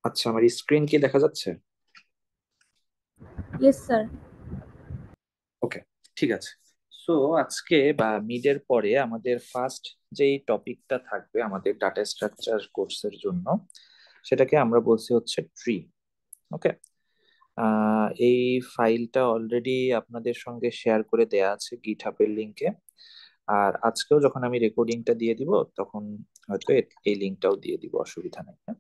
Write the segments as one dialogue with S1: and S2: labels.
S1: আচ্ছা, আমার স্ক্রিন কি দেখা যাচ্ছে?
S2: Yes sir.
S1: ওকে, ঠিক আছে। সো আজকে বা মিডের পরে আমাদের ফার্স্ট যেই টপিকটা থাকবে আমাদের ডাটা স্ট্রাকচার কোর্সের জন্য, সেটাকে আমরা বলছি হচ্ছে ট্রি। ওকে। এই ফাইলটা অলরেডি আপনাদের সঙ্গে শেয়ার করে দেয়া আছে গিটহাবের লিংকে। আর আজকেও যখন আমি রেকর্ডিংটা দিয়ে দিব তখন হয়তো এই লিংকটাও দিয়ে দিব, অসুবিধা নেই, হ্যাঁ?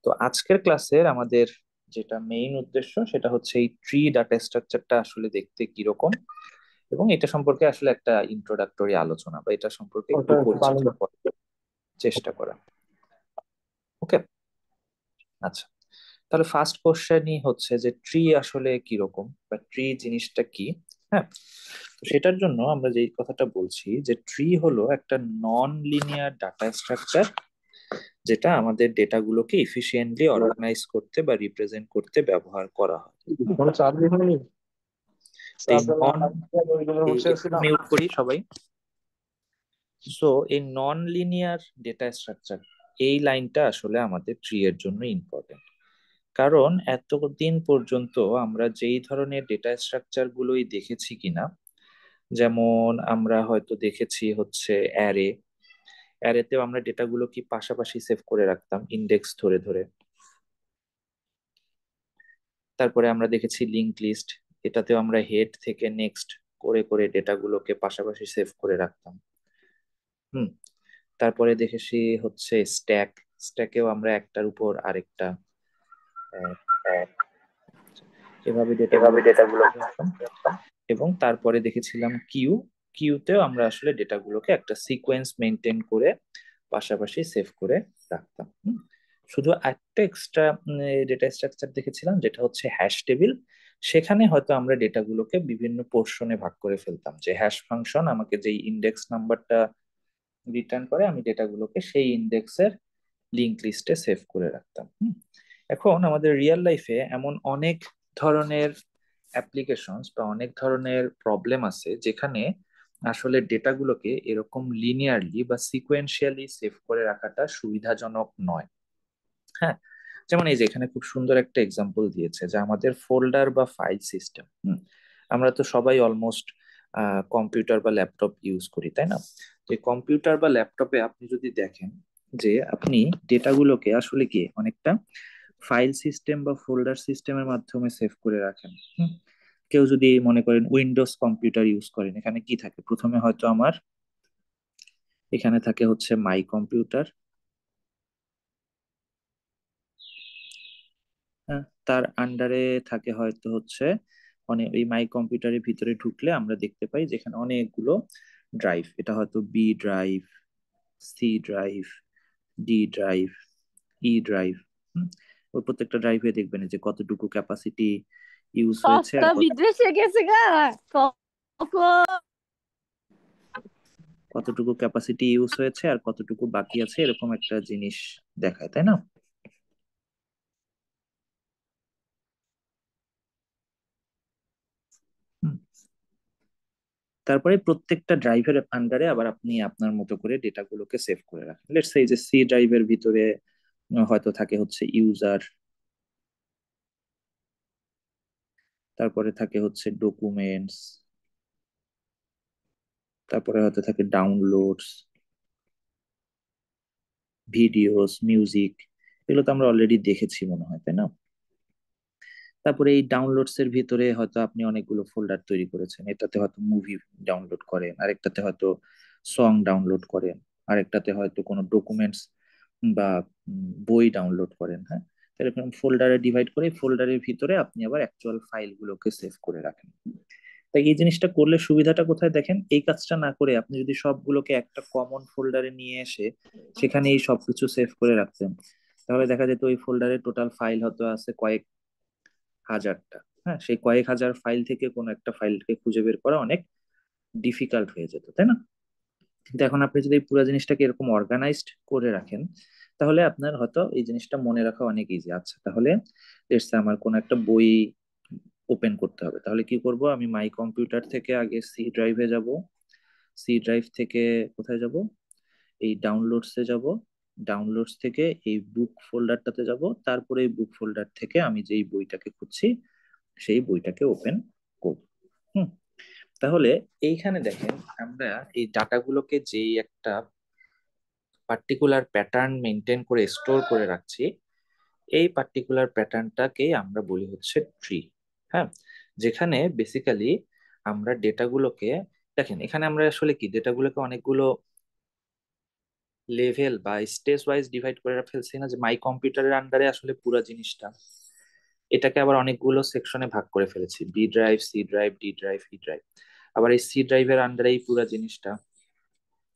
S1: তো আজকের ক্লাসের আমাদের যেটা মেইন উদ্দেশ্য সেটা হচ্ছে এই ট্রি ডাটা স্ট্রাকচারটা আসলে দেখতে কিরকম, এবং এটা সম্পর্কে আসলে একটা ইন্ট্রোডাক্টরি আলোচনা বা এটা সম্পর্কে একটু
S2: ওটা
S1: পরিচিত
S2: বাংলা।
S1: করার চেষ্টা করা। ওকে। আচ্ছা, তাহলে ফার্স্ট কোশ্চেনই হচ্ছে যে ট্রি আসলে কিরকম বা ট্রি জিনিসটা কি। হ্যাঁ, তো সেটার জন্য আমরা যেই কথাটা বলছি যে ট্রি হলো একটা নন লিনিয়ার ডাটা স্ট্রাকচার, যেটা আমাদের ডেটাগুলোকে এফিশিয়েন্টলি অর্গানাইজ করতে বা রিপ্রেজেন্ট করতে ব্যবহার করা হয়।
S2: কোনো চার্জ এখানে নেই।
S1: তো এই
S2: চার্জার
S1: নন,
S2: ওইগুলো বসে
S1: একটু
S2: ছিলাম।
S1: মিউট করি সবাই। সো এই নন লিনিয়ার ডেটা স্ট্রাকচার, এই লাইনটা আসলে আমাদের ট্রি এর জন্য ইম্পর্টেন্ট। কারণ এতদিন পর্যন্ত আমরা যেই ধরনের ডেটা স্ট্রাকচার গুলোই দেখেছি কিনা, যেমন আমরা হয়তো দেখেছি হচ্ছে অ্যারে। অ্যারেতেও আমরা ডেটাগুলো কি পাশাপাশি সেভ করে রাখতাম ইন্ডেক্স ধরে ধরে। তারপরে আমরা দেখেছি লিঙ্ক লিস্ট, এটাতেও আমরা হেড থেকে নেক্সট করে করে ডেটাগুলোকে পাশাপাশি সেভ করে রাখতাম। হুম। তারপরে দেখেছি হচ্ছে স্ট্যাক। স্ট্যাকেও আমরা একটার উপর আরেকটা এভাবে ডেটাগুলোকে save করে রাখতাম। এবং তারপরে দেখেছিলাম কিউ। কিউতেও আমরা আসলে ডেটাগুলোকে একটা সিকোয়েন্স মেনটেন করে পাশাপাশি সেভ করে রাখতাম। শুধু একটা এক্সট্রা ডেটা স্ট্রাকচার দেখেছিলাম, যেটা হচ্ছে হ্যাশ টেবিল। সেখানে হয়তো আমরা ডেটাগুলোকে বিভিন্ন পোর্শনে ভাগ করে ফেলতাম, যে হ্যাশ ফাংশন আমাকে যেই ইন্ডেক্স নাম্বারটা রিটার্ন করে আমি ডেটাগুলোকে সেই ইন্ডেক্সের লিঙ্ক লিস্টে সেভ করে রাখতাম। এখন আমাদের রিয়েল লাইফে এমন অনেক ধরনের অ্যাপ্লিকেশনস বা অনেক ধরনের প্রবলেম আছে যেখানে আসলে ডেটাগুলোকে এরকম লিনিয়ারলি বা সিকোয়েন্সিয়ালি সেভ করে রাখাটা সুবিধাজনক নয়। হ্যাঁ, যেমন এই যে এখানে খুব সুন্দর একটা এক্সাম্পল দিয়েছে যে আমাদের ফোল্ডার বা ফাইল সিস্টেম। আমরা তো সবাই অলমোস্ট কম্পিউটার বা ল্যাপটপ ইউজ করি, তাই না? তো এই কম্পিউটার বা ল্যাপটপে আপনি যদি দেখেন যে আপনি ডেটাগুলোকে আসলে কি অনেকটা ফাইল সিস্টেম বা ফোল্ডার সিস্টেমের মাধ্যমে সেভ করে রাখেন। কেউ যদি মনে করেন উইন্ডোজ কম্পিউটার ইউজ করেন, এখানে কি থাকে? প্রথমে হয়তো আমার এখানে থাকে হচ্ছে মাই কম্পিউটার। হ্যাঁ, তার আন্ডারে থাকে হয়তো হচ্ছে অনেক, এই মাই কম্পিউটারের ভিতরে ঢুকলে আমরা দেখতে পাই যেখানে অনেকগুলো ড্রাইভ। এটা হয়তো B drive, C drive, D drive, E drive. ওই প্রত্যেকটা ড্রাইভে দেখবেন যে কতটুকু ক্যাপাসিটি ইউজ হয়েছে আর
S2: সবটা বিদেশে গেছে গা। কখন
S1: কতটুকু ক্যাপাসিটি ইউজ হয়েছে আর কতটুকু বাকি আছে, এরকম একটা জিনিস দেখায়, তাই না? হুম। তারপরে প্রত্যেকটা ড্রাইভের আন্ডারে আবার আপনি আপনার মতো করে ডেটাগুলোকে সেভ করে রাখেন। লেটস সে যে সি ড্রাইভের ভিতরে হয়তো থাকে হচ্ছে ইউজার, তারপরে থাকে হচ্ছে ডকুমেন্টস, তারপরে হয়তো থাকে ডাউনলোডস, ভিডিওস, মিউজিক। এগুলো তো আমরা অলরেডি দেখেছি মনে হয়, তাই না? তারপরে এই ডাউনলোডস এর ভিতরে হয়তো আপনি অনেকগুলো ফোল্ডার তৈরি করেছেন, এটাতে হয়তো মুভি ডাউনলোড করেন, আরেকটাতে হয়তো সং ডাউনলোড করেন, আরেকটাতে হয়তো কোনো ডকুমেন্টস বা বই ডাউনলোড করেন। হ্যাঁ, তো এরকম ফোল্ডারে ডিভাইড করে ফোল্ডারের ভিতরে আপনি আবার অ্যাকচুয়াল ফাইলগুলোকে সেভ করে রাখেন। তাই এই জিনিসটা করলে সুবিধাটা কোথায় দেখেন? এই কাজটা না করে আপনি যদি সবগুলোকে একটা কমন ফোল্ডারে নিয়ে এসে সেখানে এই সবকিছু সেভ করে রাখতেন, তাহলে দেখা যেত ওই ফোল্ডারে টোটাল ফাইল হয়তো আছে কয়েক হাজারটা। হ্যাঁ, সেই কয়েক হাজার ফাইল থেকে কোনো একটা ফাইলকে খুঁজে বের করা অনেক ডিফিকাল্ট হয়ে যেত, তাই না? কিন্তু এখন আপনি যদি এই পুরো জিনিসটাকে এরকম অর্গানাইজড করে রাখেন, তাহলে আপনার হয়তো এই জিনিসটা মনে রাখা অনেক ইজি। আচ্ছা, তাহলে লেটস সে আমার কোনো একটা বই ওপেন করতে হবে, তাহলে কি করব? আমি মাই কম্পিউটার থেকে আগে সি ড্রাইভে যাব, সি ড্রাইভ থেকে কোথায় যাব? এই ডাউনলোডসে যাব, ডাউনলোডস থেকে এই বুক ফোল্ডারটাতে যাব, তারপরে এই বুক ফোল্ডার থেকে আমি যেই বইটাকে খুঁজছি সেই বইটাকে ওপেন করব। হুম। তাহলে এইখানে দেখেন আমরা এই ডাটাগুলোকে যেই একটা পার্টিকুলার প্যাটার্ন মেনটেন করে স্টোর করে রাখছি, এই পার্টিকুলার প্যাটার্নটাকে আমরা বলি হচ্ছে ট্রি। হ্যাঁ, যেখানে বেসিক্যালি আমরা ডেটাগুলোকে, দেখেন এখানে আমরা আসলে কি ডেটাগুলোকে অনেকগুলো লেভেল বা স্টেজ ওয়াইজ ডিভাইড করে ফেলছি না, যে মাই কম্পিউটারের আন্ডারে আসলে পুরো জিনিসটা, এটাকে আবার অনেকগুলো সেকশনে ভাগ করে ফেলেছি, B drive, C drive, D drive, E drive. আবার এই সি ড্রাইভের আন্ডারে এই পুরো জিনিসটা,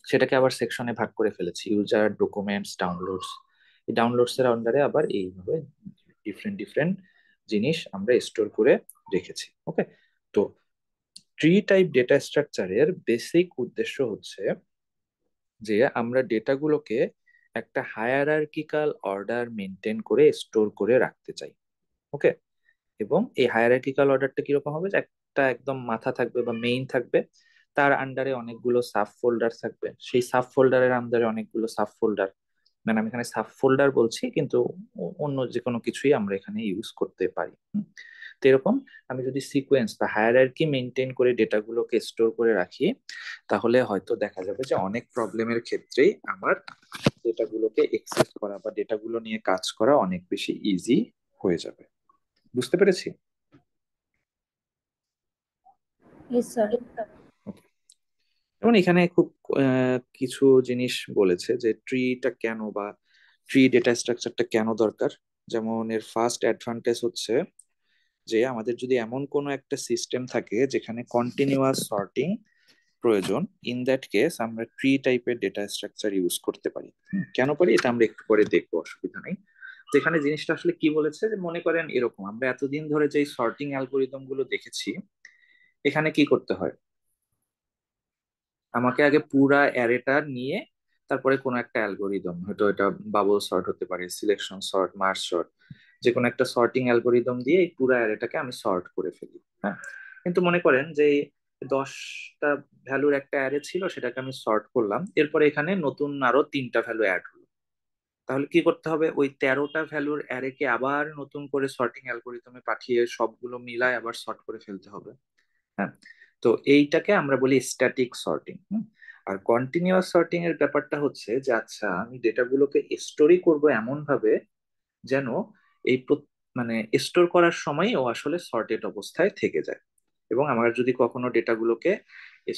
S1: সেটাকে আবার সেকশনে ভাগ করে ফেলেছি, ইউজার, ডকুমেন্টস, ডাউনলোডস। এই ডাউনলোডস এর আন্ডারে আবার এইভাবে ডিফারেন্ট ডিফারেন্ট জিনিস আমরা স্টোর করে রেখেছি। ওকে, তো ট্রি টাইপ ডেটা স্ট্রাকচারের বেসিক উদ্দেশ্য হচ্ছে যে আমরা ডেটাগুলোকে একটা হায়ারার্কিক্যাল অর্ডার মেনটেন করে স্টোর করে রাখতে চাই। ওকে, এবং এই হায়ারার্কিক্যাল অর্ডারটা কিরকম হবে, যে একটা একদম মাথা থাকবে বা মেইন থাকবে, তার আন্ডারে অনেকগুলো সাব ফোল্ডার থাকবে, সেই সাব ফোল্ডারের আন্ডারে অনেকগুলো সাব ফোল্ডার, মানে আমি এখানে সাব ফোল্ডার বলছি কিন্তু অন্য যে কোনো কিছুই আমরা এখানে ইউজ করতে পারি। তো এরকম আমি যদি সিকোয়েন্স বা হায়ারার্কি মেনটেন করে ডেটাগুলোকে স্টোর করে রাখি, তাহলে হয়তো দেখা যাবে যে অনেক প্রবলেমের ক্ষেত্রেই আমার ডেটাগুলোকে এক্সেস করা বা ডেটাগুলো নিয়ে কাজ করা অনেক বেশি ইজি হয়ে যাবে। বুঝতে পেরেছি?
S2: Yes sir.
S1: যেমন এখানে খুব কিছু জিনিস বলেছে যে ট্রিটা কেন, বা ট্রি ডেটা স্ট্রাকচারটা কেন দরকার। যেমন এর ফার্স্ট অ্যাডভান্টেজ হচ্ছে যে আমাদের যদি এমন কোনো একটা সিস্টেম থাকে যেখানে কন্টিনিউয়াস সর্টিং প্রয়োজন, ইন দ্যাট কেস আমরা ট্রি টাইপের ডেটা স্ট্রাকচার ইউজ করতে পারি। কেন পারি এটা আমরা একটু পরে দেখবো, অসুবিধা নেই। তো এখানে জিনিসটা আসলে কি বলেছে, যে মনে করেন এরকম আমরা এতদিন ধরে যে সর্টিং অ্যালগোরিদম গুলো দেখেছি, এখানে কি করতে হয়, আমাকে আগে পুরা অ্যারেটা নিয়ে তারপরে কোনো একটা অ্যালগোরিদম, হয়তো এটা বাবল সর্ট হতে পারে, সিলেকশন সর্ট, মার্জ সর্ট, যে কোনো একটা সর্টিং অ্যালগোরিদম দিয়ে এই পুরা অ্যারেটাকে আমি সর্ট করে ফেলি। হ্যাঁ, কিন্তু মনে করেন যে 10টা ভ্যালুর একটা অ্যারে ছিল, সেটাকে আমি সর্ট করলাম, এরপরে এখানে নতুন আরো 3টা ভ্যালু অ্যাড হলো, তাহলে কি করতে হবে, ওই 13টা ভ্যালুর অ্যারেকে আবার নতুন করে সর্টিং অ্যালগোরিদমে পাঠিয়ে সবগুলো মিলায় আবার সর্ট করে ফেলতে হবে। হ্যাঁ, তো এইটাকে আমরা বলি স্ট্যাটিক সর্টিং। আর কন্টিনিউয়াস সর্টিং এর ব্যাপারটা হচ্ছে যে আচ্ছা আমি ডেটাগুলোকে স্টোরি করব এমন ভাবে যেন এই মানে স্টোর করার সময় ও আসলে সর্টেড অবস্থায় থেকে যায়, এবং আমার যদি কখনো ডেটাগুলোকে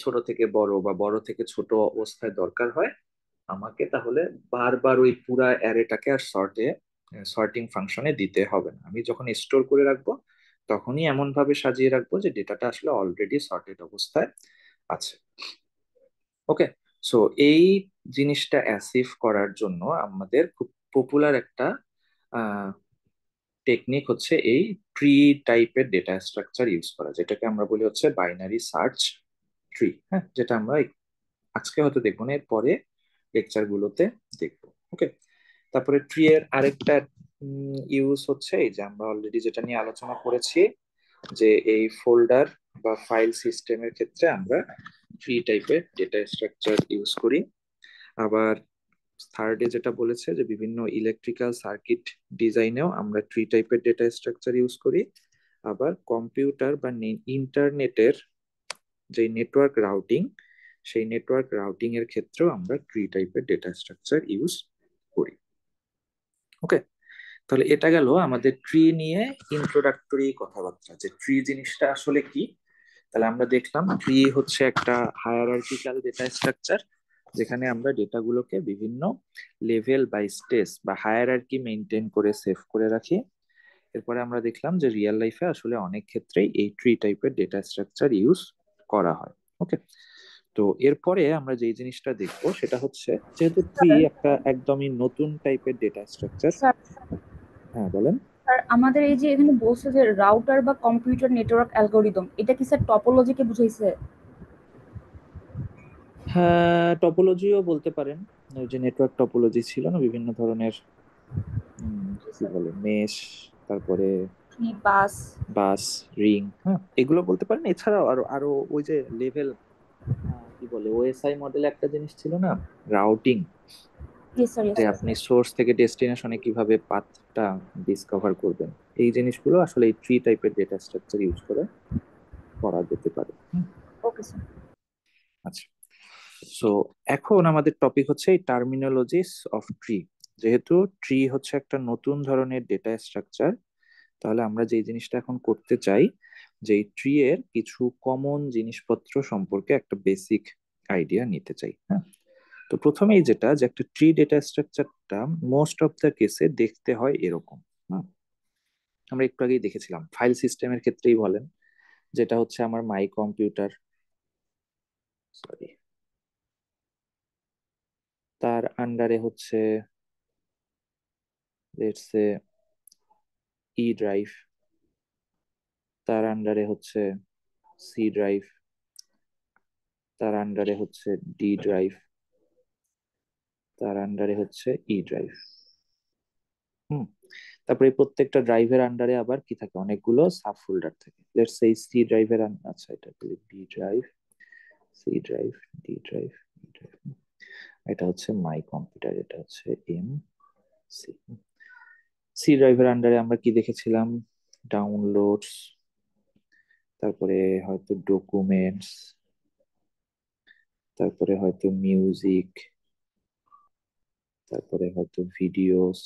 S1: ছোট থেকে বড় বা বড় থেকে ছোট অবস্থায় দরকার হয়, আমাকে তাহলে বারবার ওই পুরা অ্যারেটাকে আর সর্টিং ফাংশনে দিতে হবে না। আমি যখন স্টোর করে রাখবো তখনই এমন ভাবে সাজিয়ে রাখবো যে ডেটাটা আসলে অলরেডি সর্টেড অবস্থায় আছে। ওকে, সো এই জিনিসটা অ্যাচিভ করার জন্য আমাদের খুব পপুলার একটা টেকনিক হচ্ছে এই ট্রি টাইপের ডেটা স্ট্রাকচার ইউজ করা, যেটাকে আমরা বলি হচ্ছে বাইনারি সার্চ ট্রি। হ্যাঁ, যেটা আমরা আজকে হয়তো দেখবো না, এর পরে লেকচার গুলোতে দেখবো। ওকে, তারপরে ট্রি এর আরেকটা ইউজ হচ্ছে এই যে আমরা অলরেডি যেটা নিয়ে আলোচনা করেছি, যে এই ফোল্ডার বা ফাইল সিস্টেমের ক্ষেত্রে আমরা ট্রি টাইপের ডেটা স্ট্রাকচার ইউজ করি। আবার থার্ডে যেটা বলেছে যে বিভিন্ন ইলেকট্রিক্যাল সার্কিট ডিজাইনেও আমরা ট্রি টাইপের ডেটা স্ট্রাকচার ইউজ করি। আবার কম্পিউটার বা ইন্টারনেটের যে নেটওয়ার্ক রাউটিং, সেই নেটওয়ার্ক রাউটিং এর ক্ষেত্রেও আমরা ট্রি টাইপের ডেটা স্ট্রাকচার ইউজ করি। ওকে, তাহলে এটা গেল আমাদের ট্রি নিয়ে ইন্ট্রোডাক্টরি কথাবার্তা, যে ট্রি জিনিসটা আসলে কি। তাহলে আমরা দেখলাম ট্রি হচ্ছে একটা হায়ারার্কিক্যাল ডেটা স্ট্রাকচার, যেখানে আমরা ডেটাগুলোকে বিভিন্ন লেভেল বা স্টেজ বা হায়ারার্কি মেনটেন করে সেভ করে রাখি। এরপরে আমরা দেখলাম যে রিয়েল লাইফে আসলে অনেক ক্ষেত্রেই এই ট্রি টাইপের ডেটা স্ট্রাকচার ইউজ করা হয়। ওকে, তো এরপরে আমরা যে জিনিসটা দেখবো সেটা হচ্ছে, যেহেতু ট্রি
S2: স্যার,
S1: একটা একদমই নতুন টাইপের ডেটা স্ট্রাকচার।
S2: স্যার,
S1: হ্যাঁ বলেন।
S2: স্যার, আমাদের এই যে এখানে বলছে যে রাউটার বা কম্পিউটার নেটওয়ার্ক অ্যালগোরিদম, এটা কি স্যার টপোলজিকে বুঝাইছে?
S1: হ্যাঁ, টপোলজিও বলতে পারেন। ওই যে নেটওয়ার্ক টপোলজি ছিল না, বিভিন্ন ধরনের কি
S2: স্যার,
S1: বলে, মেশ, তারপরে
S2: ট্রি, বাস।
S1: বাস, রিং, হ্যাঁ এগুলো বলতে পারেন। এছাড়াও আরো আরো ওই যে লেভেল, কি বলে, ওএসআই মডেলে একটা জিনিস ছিল না, রাউটিং,
S2: ইয়েস স্যার, ইয়েস
S1: যে
S2: স্যার।
S1: আপনি সোর্স থেকে ডেস্টিনেশনে কিভাবে পাথটা ডিসকভার করবেন, এই জিনিসগুলো আসলে এই ট্রি টাইপের ডেটা স্ট্রাকচার ইউজ করে করা যেতে পারে।
S2: Okay sir.
S1: আচ্ছা, সো এখন আমাদের টপিক হচ্ছে এই টার্মিনোলজিস অফ ট্রি। যেহেতু ট্রি হচ্ছে একটা নতুন ধরনের ডেটা স্ট্রাকচার, তাহলে আমরা যে জিনিসটা এখন করতে চাই, যে ট্রি এর কিছু কমন জিনিসপত্র সম্পর্কে একটা বেসিক আইডিয়া নিতে চাই। হ্যাঁ, তো প্রথমেই যেটা, যে একটা ট্রি ডেটা স্ট্রাকচারটা মোস্ট অফ দ্য কেসে দেখতে হয় এরকম। হুম, আমরা একটু আগেই দেখেছিলাম ফাইল সিস্টেমের ক্ষেত্রেই বলেন, যেটা হচ্ছে আমার মাই কম্পিউটার, সরি, তার আন্ডারে হচ্ছে লেটস সে ই ড্রাইভ, তার আন্ডারে হচ্ছে সি ড্রাইভ, তার আন্ডারে হচ্ছে ডি ড্রাইভ, তার আন্ডারে হচ্ছে ই ড্রাইভ। হুম, তারপরে এই প্রত্যেকটা ড্রাইভের আন্ডারে আবার কি থাকে, অনেকগুলো সাব ফোল্ডার থাকে। লেটস সে সি ড্রাইভের, আচ্ছা এটা B drive, C drive, D drive, E drive. এটা হচ্ছে মাই কম্পিউটার, এটা হচ্ছে এম সি। সি ড্রাইভের আন্ডারে আমরা কি দেখেছিলাম, ডাউনলোডস, তারপরে হয়তো ডকুমেন্টস, তারপরে হয়তো মিউজিক, তারপরে হয়তো ভিডিওস,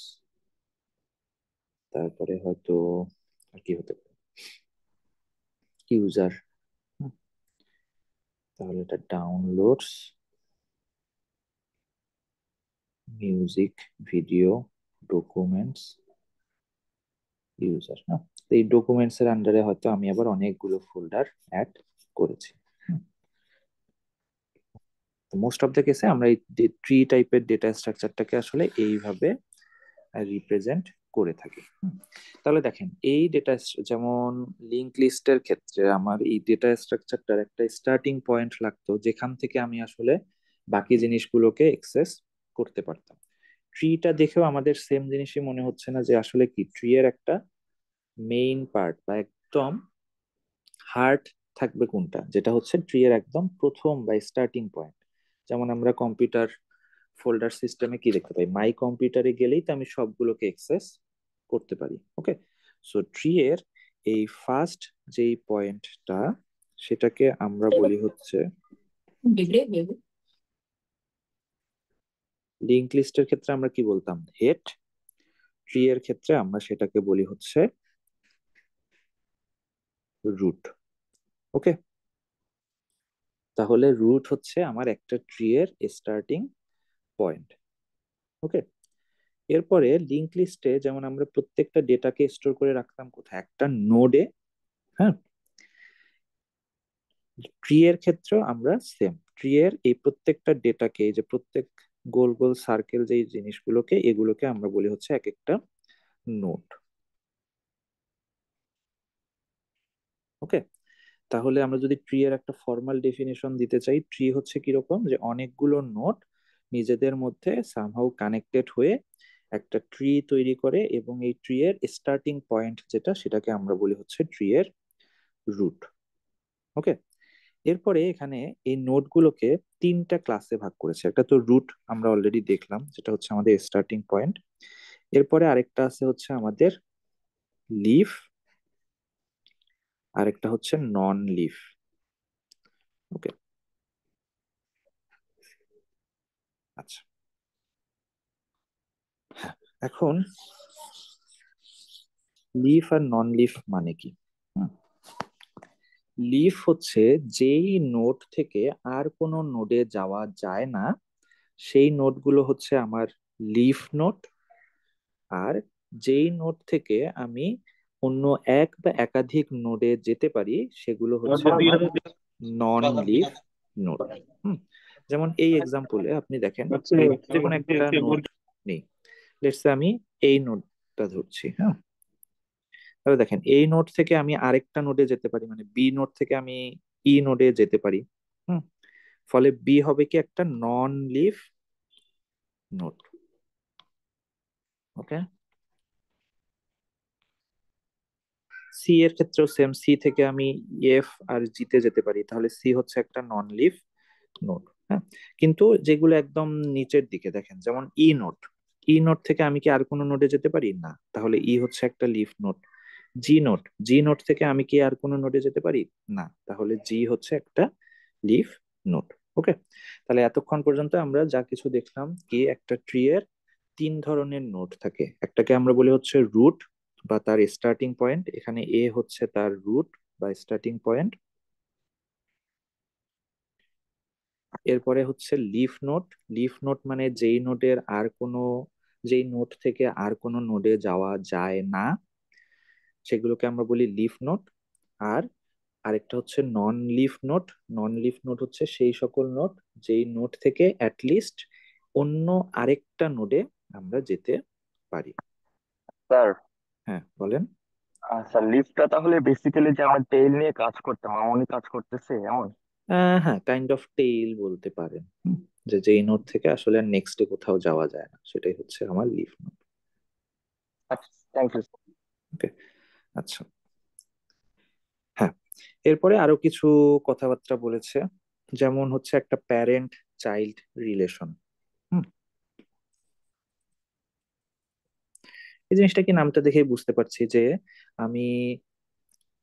S1: তারপরে হয়তো আর কি হতে পারে, ইউজার। তাহলে এটা downloads, music, video, documents, user. হ্যাঁ, তো এই ডকুমেন্টস এর আন্ডারে হয়তো আমি আবার অনেকগুলো ফোল্ডার অ্যাড করেছি। মোস্ট অফ দ্য কেসে আমরা এই ট্রি টাইপের ডেটা স্ট্রাকচারটাকে আসলে এইভাবে রিপ্রেজেন্ট করে থাকি। তাহলে দেখেন এই ডেটা, যেমন লিঙ্ক লিস্টের ক্ষেত্রে আমার এই ডেটা স্ট্রাকচারটার একটা স্টার্টিং পয়েন্ট লাগতো, যেখান থেকে আমি আসলে বাকি জিনিসগুলোকে এক্সেস করতে পারতাম। ট্রিটা দেখেও আমাদের সেম জিনিসই মনে হচ্ছে না, যে আসলে কি ট্রি এর একটা মেইন পার্ট বা একদম হার্ট থাকবে কোনটা, যেটা হচ্ছে ট্রি এর একদম প্রথম বা স্টার্টিং পয়েন্ট। যেমন আমরা কম্পিউটার ফোল্ডার সিস্টেমে কি দেখতে পাই, মাই কম্পিউটারে গেলেই তো আমি সবগুলোকে অ্যাক্সেস করতে পারি। ওকে, সো ট্রি এর এই ফার্স্ট যেই পয়েন্টটা, সেটাকে আমরা বলি হচ্ছে লিঙ্ক লিস্টের ক্ষেত্রে আমরা কি বলতাম, হেড। ট্রি এর ক্ষেত্রে আমরা সেটাকে বলি হচ্ছে রুট। ওকে, তাহলে রুট হচ্ছে আমার একটা ট্রি এর স্টার্টিং পয়েন্ট। ওকে, এরপরে লিঙ্ক লিস্টে যেমন আমরা প্রত্যেকটা ডেটাকে স্টোর করে রাখতাম কোথায়, একটা নোডে। হ্যাঁ, ট্রি এর ক্ষেত্রেও আমরা সেম, ট্রি এর এই প্রত্যেকটা ডেটাকে, এই যে প্রত্যেক গোল গোল সার্কেল যে জিনিসগুলোকে, এগুলোকে আমরা বলি হচ্ছে এক একটা নোড। ওকে, তাহলে আমরা যদি ট্রি এর একটা ফর্মাল ডেফিনেশন দিতে চাই, ট্রি হচ্ছে কিরকম, যে অনেকগুলো নোড নিজেদের মধ্যে সামহাউ কানেক্টেড হয়ে একটা ট্রি তৈরি করে, এবং এই ট্রি এর স্টার্টিং পয়েন্ট যেটা, সেটাকে আমরা বলি হচ্ছে ট্রি এর রুট। ওকে, এরপরে এখানে এই নোডগুলোকে তিনটা ক্লাসে ভাগ করেছে। একটা তো রুট আমরা অলরেডি দেখলাম, যেটা হচ্ছে আমাদের স্টার্টিং পয়েন্ট। এরপরে আরেকটা আছে হচ্ছে আমাদের লিফ, আরেকটা হচ্ছে নন লিফ। ওকে, আচ্ছা, এখন লিফ আর নন লিফ মানে কি? লিফ হচ্ছে যেই নোড থেকে আর কোনো নোডে যাওয়া যায় না, সেই নোডগুলো হচ্ছে আমার লিফ নোড। আর যেই নোড থেকে আমি অন্য এক বা একাধিক নোডে যেতে পারি, সেগুলো হচ্ছে আমার নন লিফ নোড। হুম, যেমন এই এক্সাম্পলে আপনি দেখেন, এই যে কোনো একটা নোড নেই, লেটস আমি এই নোডটা ধরছি। হ্যাঁ, তাহলে দেখেন এই নোড থেকে আমি আরেকটা নোডে যেতে পারি, মানে বি নোড থেকে আমি ই নোডে যেতে পারি। হুম, ফলে বি হবে কি একটা নন লিফ নোড। ওকে, সি এর ক্ষেত্রেও সেম, সি থেকে আমি এফ আর জি তে যেতে পারি, তাহলে সি হচ্ছে একটা নন লিফ নোড। হ্যাঁ, কিন্তু যেগুলো একদম নিচের দিকে দেখেন, যেমন ই নোট, ই নোট থেকে আমি কি আর কোনো নোডে যেতে পারি? না, তাহলে ই হচ্ছে একটা লিফ নোট। জি নোট, জি নোট থেকে আমি কি আর কোনো নোডে যেতে পারি? না, তাহলে জি হচ্ছে একটা লিফ নোট। ওকে, তাহলে এতক্ষণ পর্যন্ত আমরা যা কিছু দেখলাম কি, একটা ট্রি এর তিন ধরনের নোড থাকে। একটাকে আমরা বলি হচ্ছে রুট বা তার স্টার্টিং পয়েন্ট, এখানে এ হচ্ছে তার রুট বা স্টার্টিং পয়েন্ট। এরপরে হচ্ছে লিফ নোড, লিফ নোড মানে যেই নোডের আর কোনো, যেই নোড থেকে আর কোনো নোডে যাওয়া যায় না, সেগুলোকে আমরা বলি লিফ নোড। আর আরেকটা হচ্ছে নন লিফ নোড, নন লিফ নোড হচ্ছে সেই সকল নোড যেই নোড থেকে অ্যাটলিস্ট অন্য আরেকটা নোডে আমরা যেতে পারি।
S3: স্যার,
S1: হ্যাঁ বলেন।
S3: স্যার লিফটটা তাহলে বেসিক্যালি যে আমার টেইল নিয়ে কাজ করতাম এমনই কাজ করতেছে এমন?
S1: হ্যাঁ, কাইন্ড অফ টেইল বলতে পারেন। যে যেই নোড থেকে আসলে নেক্সটে কোথাও যাওয়া যায় না, সেটাই হচ্ছে আমার লিফ নোড।
S3: আচ্ছা, থ্যাংক ইউ।
S1: ওকে, আচ্ছা। হ্যাঁ, এরপরে আরো কিছু কথাবার্তা বলেছে, যেমন হচ্ছে একটা প্যারেন্ট চাইল্ড রিলেশন। হুম, এই জিনিসটা কি নামটা দেখেই বুঝতে পারছি যে আমি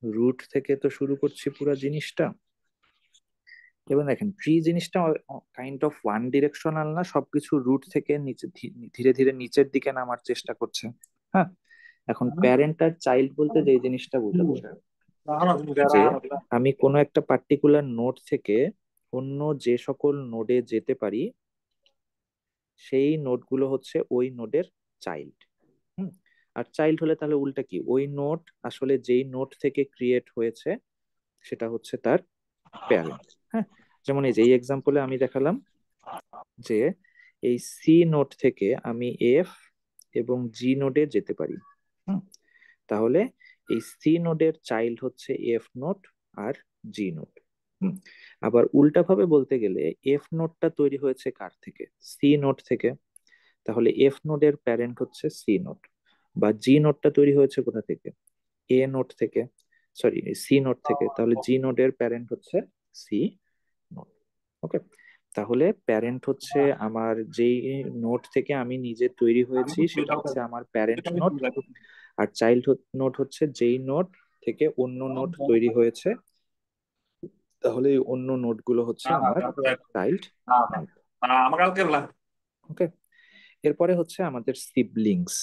S1: রুট থেকে তো শুরু করছি পুরো জিনিসটা। এবং দেখেন ট্রি জিনিসটা কাইন্ড অফ ওয়ান ডিরেকশনাল না, সবকিছু রুট থেকে নিচে ধীরে ধীরে নিচের দিকে নামার চেষ্টা করছে। হ্যাঁ, এখন প্যারেন্ট আর চাইল্ড বলতে যে জিনিসটা বোঝাচ্ছে যে আমি কোনো একটা পার্টিকুলার নোড থেকে অন্য যে সকল নোডে যেতে পারি, সেই নোডগুলো হচ্ছে ওই নোডের চাইল্ড। হুম, আর চাইল্ড হলে তাহলে উল্টা কি, ওই নোড আসলে যেই নোড থেকে ক্রিয়েট হয়েছে সেটা হচ্ছে তার প্যারেন্ট। হ্যাঁ, যেমন এই যে এই এক্সাম্পলে আমি দেখালাম যে এই সি নোড থেকে আমি এফ এবং জি নোডে যেতে পারি। হুম, তাহলে এই সি নোডের চাইল্ড হচ্ছে এফ নোড আর জি নোড। হুম, আবার উল্টাভাবে বলতে গেলে এফ নোডটা তৈরি হয়েছে কার থেকে? সি নোড থেকে। তাহলে এফ নোডের প্যারেন্ট হচ্ছে সি নোড। বা জি নোডটা তৈরি হয়েছে কোথা থেকে? এ নোড থেকে, সরি সি নোড থেকে, তাহলে জি নোডের প্যারেন্ট হচ্ছে সি নোড। ওকে, তাহলে প্যারেন্ট হচ্ছে আমার যেই নোড থেকে আমি নিজে তৈরি হয়েছি সেটা হচ্ছে আমার প্যারেন্ট নোড। আর চাইল্ড নোড হচ্ছে যেই নোড থেকে অন্য নোড তৈরি হয়েছে, তাহলে এই অন্য নোড গুলো হচ্ছে আমার চাইল্ড নোড। ওকে, এরপরে হচ্ছে আমাদের সিবলিংস।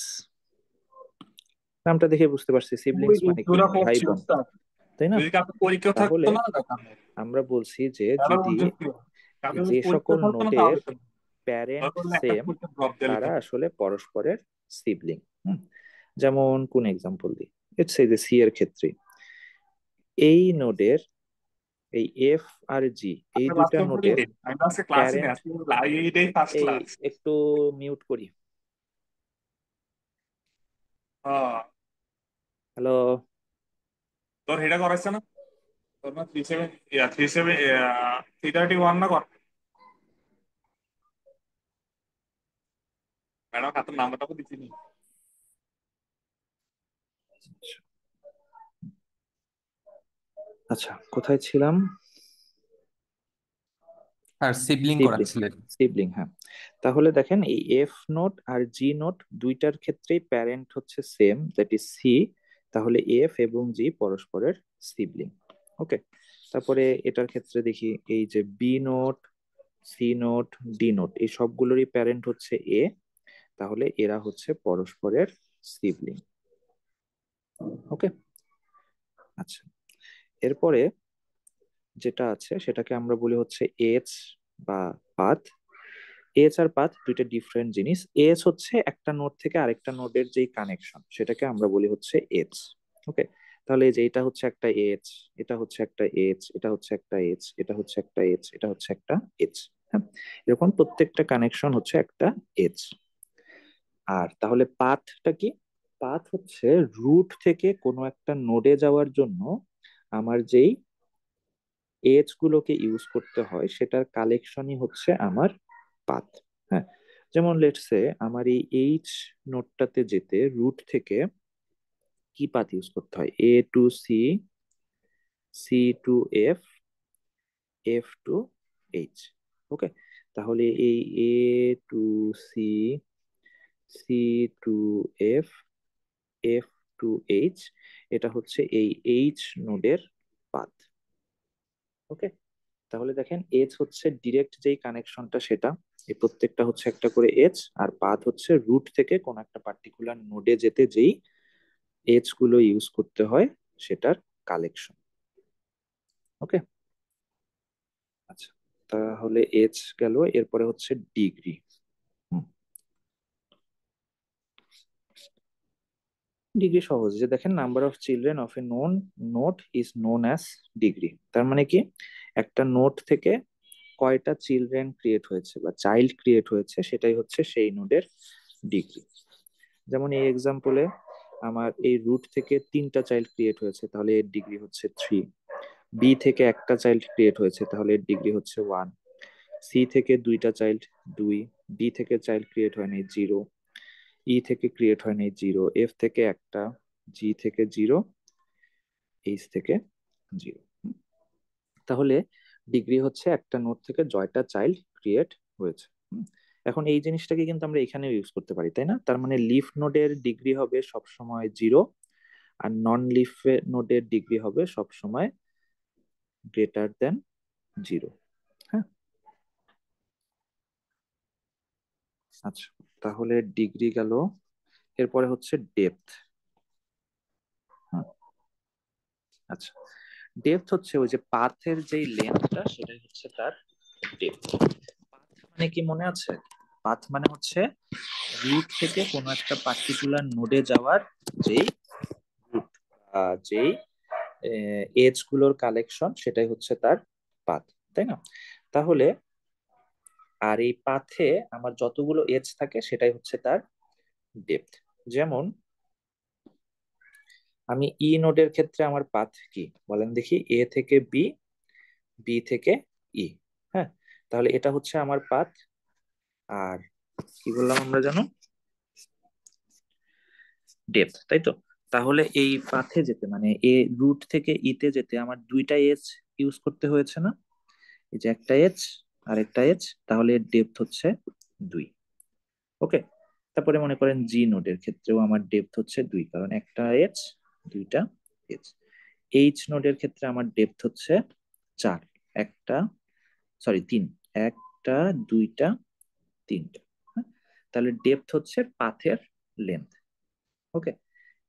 S1: নামটা দেখে বুঝতে পারছি সিবলিংস মানে কি, ভাই বোন, তাই না? তাহলে আমরা বলছি যে যদি যে সকল নোডের প্যারেন্ট সেম, তারা আসলে পরস্পরের সিবলিং। যেমন কোন এক্সাম্পল দিই, ইটস এই যে সি এর ক্ষেত্রে এই নোডের এই এফ আর জি, এই দুইটা নোডের প্যারেন্ট, এই একটু মিউট করি। হ্যালো।
S4: তোর হেডা করাইছে না? তোর না 37 37 331 না কর ম্যাডাম হাতের নাম্বারটা তো দিছিনি।
S1: আচ্ছা, কোথায় ছিলাম?
S5: আর সিবলিং
S1: সিবলিং,
S5: করাচ্ছিলেন।
S1: সিবলিং, হ্যাঁ। তাহলে দেখেন এই এফ নোট আর জি নোট দুইটার ক্ষেত্রেই প্যারেন্ট হচ্ছে সেম, দ্যাট ইজ সি। তাহলে এফ এবং জি পরস্পরের সিবলিং। ওকে, তারপরে এটার ক্ষেত্রে দেখি এই যে B node, C node, D node, এই সবগুলোরই প্যারেন্ট হচ্ছে এ, তাহলে এরা হচ্ছে পরস্পরের সিবলিং। ওকে, আচ্ছা। এরপরে যেটা আছে সেটাকে আমরা বলি হচ্ছে এজ বা পাথ। এজ আর পাথ দুইটা ডিফারেন্ট জিনিস। এজ হচ্ছে একটা নোড থেকে আরেকটা নোডের যেই কানেকশন, সেটাকে আমরা বলি হচ্ছে এজ। ওকে, তাহলে এই যে এটা হচ্ছে একটা এজ, এটা হচ্ছে একটা এজ, এটা হচ্ছে একটা এজ, এটা হচ্ছে একটা এজ, এটা হচ্ছে একটা এজ। হ্যাঁ, এরকম প্রত্যেকটা কানেকশন হচ্ছে একটা এজ। আর তাহলে পাথটা কি? পাথ হচ্ছে রুট থেকে কোনো একটা নোডে যাওয়ার জন্য আমার যেই এজ গুলোকে ইউজ করতে হয় সেটার কালেকশনই হচ্ছে আমার পাথ। হ্যাঁ, যেমন লেটসে আমার এই এইচ নোডটাতে যেতে রুট থেকে কি পাথ ইউজ করতে হয়? A to C, C to F, F to H. Okay, তাহলে এই A to C, C to F, F to H, এটা হচ্ছে এই এইচ নোডের পাথ। ওকে, তাহলে দেখেন এজ হচ্ছে ডিরেক্ট যেই কানেকশনটা, সেটা এই প্রত্যেকটা হচ্ছে একটা করে এজ, আর পাথ হচ্ছে রুট থেকে কোন একটা পার্টিকুলার নোডে যেতে যেই এজ গুলো ইউজ করতে হয় সেটার কালেকশন। ওকে, আচ্ছা, তাহলে এজ গেল, এরপরে হচ্ছে ডিগ্রি। ডিগ্রি সহজ, যে দেখেন number of children of A known note is known as degree. তার মানে কি, একটা নোট থেকে কয়টা চিলড্রেন ক্রিয়েট হয়েছে বা চাইল্ড ক্রিয়েট হয়েছে সেটাই হচ্ছে সেই নোডের ডিগ্রি। যেমন এই এক্সাম্পলে আমার এই রুট থেকে 3টা চাইল্ড ক্রিয়েট হয়েছে, তাহলে এর ডিগ্রি হচ্ছে 3। বি থেকে একটা চাইল্ড ক্রিয়েট হয়েছে, তাহলে এর ডিগ্রি হচ্ছে 1। সি থেকে 2টা চাইল্ড 2, ডি থেকে চাইল্ড ক্রিয়েট হয় নাই 0, ই থেকে ক্রিয়েট হয় নাই 0, এফ থেকে একটা, জি থেকে 0, এইচ থেকে 0। তাহলে ডিগ্রি হচ্ছে একটা নোড থেকে জয়টা চাইল্ড ক্রিয়েট হয়েছে। এখন এই জিনিসটাকে কিন্তু আমরা এখানে ইউজ করতে পারি, তাই না? তার মানে লিফ নোডের ডিগ্রি হবে সবসময় 0, আর নন লিফ নোডের ডিগ্রি হবে সবসময় গ্রেটার দেন 0। হ্যাঁ, আচ্ছা, তাহলে ডিগ্রি গেল, এরপরে হচ্ছে ডেপথ। আচ্ছা, ডেপথ হচ্ছে ওই যে পাথের যেই লেন্থটা, সেটাই হচ্ছে তার ডেপথ। পাথ মানে কি মনে আছে? পাথ মানে হচ্ছে রুট থেকে কোনো একটা পার্টিকুলার নোডে যাওয়ার যেই রুট, যেই এজ গুলোর কালেকশন, সেটাই হচ্ছে তার পাথ, তাই না? তাহলে আর এই পাথে আমার যতগুলো এজ থাকে সেটাই হচ্ছে তার ডেপথ। যেমন আমি ই নোডের ক্ষেত্রে আমার পাথ কি বলেন দেখি, এ থেকে বি, বি থেকে ই। হ্যাঁ, তাহলে এটা হচ্ছে আমার পাথ। আর কি বললাম আমরা জানো, ডেপথ, তাই তো? তাহলে এই পাথে যেতে মানে এ রুট থেকে ইতে যেতে আমার 2টা এজ ইউজ করতে হয়েছে না? এই যে একটা এজ আর একটা এজ, তাহলে এর ডেপথ হচ্ছে 2। ওকে, তারপরে মনে করেন জি নোডের ক্ষেত্রেও আমার ডেপথ হচ্ছে 2, কারণ একটা এজ 2টা এজ। এইচ নোডের ক্ষেত্রে আমার ডেপথ হচ্ছে 4, একটা, সরি 3, একটা, 2টা, 3টা। তাহলে ডেপথ হচ্ছে পাথের লেন্থ। ওকে,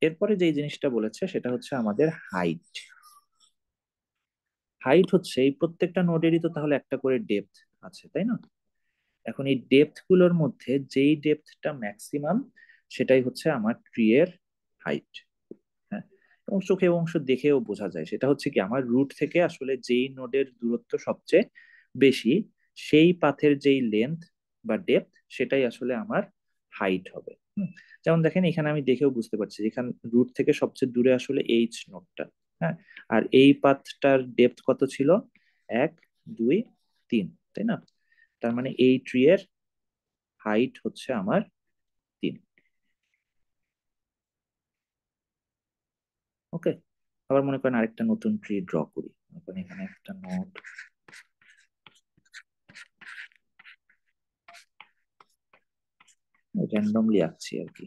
S1: এরপরে যে জিনিসটা বলেছে সেটা হচ্ছে আমাদের হাইট। হাইট হচ্ছে এই প্রত্যেকটা নোডেরই তো তাহলে একটা করে ডেপথ আছে, তাই না? এখন এই ডেপথ গুলোর মধ্যে যেই ডেপথটা ম্যাক্সিমাম, সেটাই হচ্ছে আমার ট্রি এর হাইট। হ্যাঁ, এবং চোখে অংশ দেখেও বোঝা যায়, সেটা হচ্ছে কি আমার রুট থেকে আসলে যেই নোডের দূরত্ব সবচেয়ে বেশি, সেই পাথের যেই লেন্থ বা ডেপথ, সেটাই আসলে আমার হাইট হবে। যেমন দেখেন এখানে আমি দেখেও বুঝতে পারছি, এখানে রুট থেকে সবচেয়ে দূরে আসলে এইচ নোডটা। হ্যাঁ, আর এই পাথটার ডেপথ কত ছিল? 1, 2, 3, তাই না? তার মানে এই ট্রি এর হাইট হচ্ছে আমার 3। ওকে, আবার মনে করেন আরেকটা নতুন ট্রি ড্র করি। মনে করেন এখানে একটা নোড, র্যান্ডমলি আঁকছি আর কি।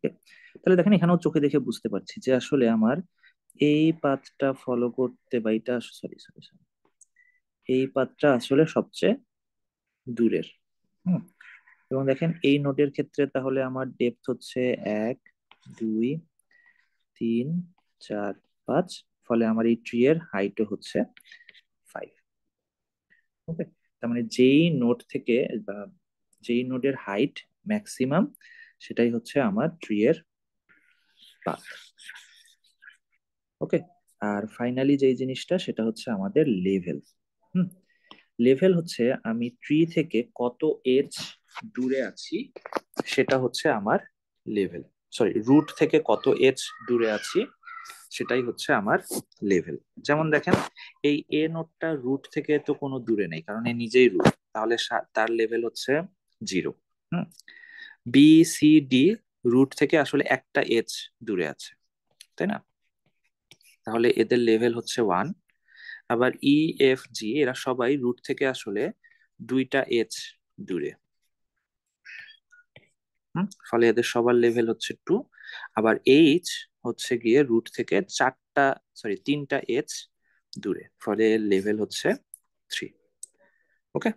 S1: Okay, তাহলে দেখেন এখানেও চোখে দেখে বুঝতে পারছি যে আসলে আমার এই পাথটা ফলো করতে, বা এটা সরি সরি সরি, এই পাথটা আসলে সবচেয়ে দূরের। হুম, এবং দেখেন এই নোডের ক্ষেত্রে তাহলে আমার ডেপথ হচ্ছে 1, 2, 3, 4, 5, ফলে আমার এই ট্রি এর হাইটও হচ্ছে 5। ওকে, তার মানে যেই নোড থেকে বা যেই নোডের হাইট ম্যাক্সিমাম, সেটাই হচ্ছে আমার ট্রি এর পাথ। ওকে, আর ফাইনালি যেই জিনিসটা সেটা হচ্ছে আমাদের লেভেল। হুম, লেভেল হচ্ছে আমি ট্রি থেকে কত এজ দূরে আছি, সেটা হচ্ছে আমার লেভেল। সরি, রুট থেকে কত এজ দূরে আছি, সেটাই হচ্ছে আমার লেভেল। যেমন দেখেন এই এ নোটটা রুট থেকে তো কোনো দূরে নেই, কারণ এ নিজেই রুট, তাহলে তার লেভেল হচ্ছে 0। হুম, বি সি ডি রুট থেকে আসলে একটা এজ দূরে আছে, তাই না? তাহলে এদের লেভেল হচ্ছে 1। আবার ই এফ জি এরা সবাই রুট থেকে আসলে 2টা এইচ দূরে। ফলে এদের সবার লেভেল হচ্ছে 2। আবার এইচ হচ্ছে গিয়ে রুট থেকে 3টা এইচ দূরে, ফলে এর লেভেল হচ্ছে 3। ওকে,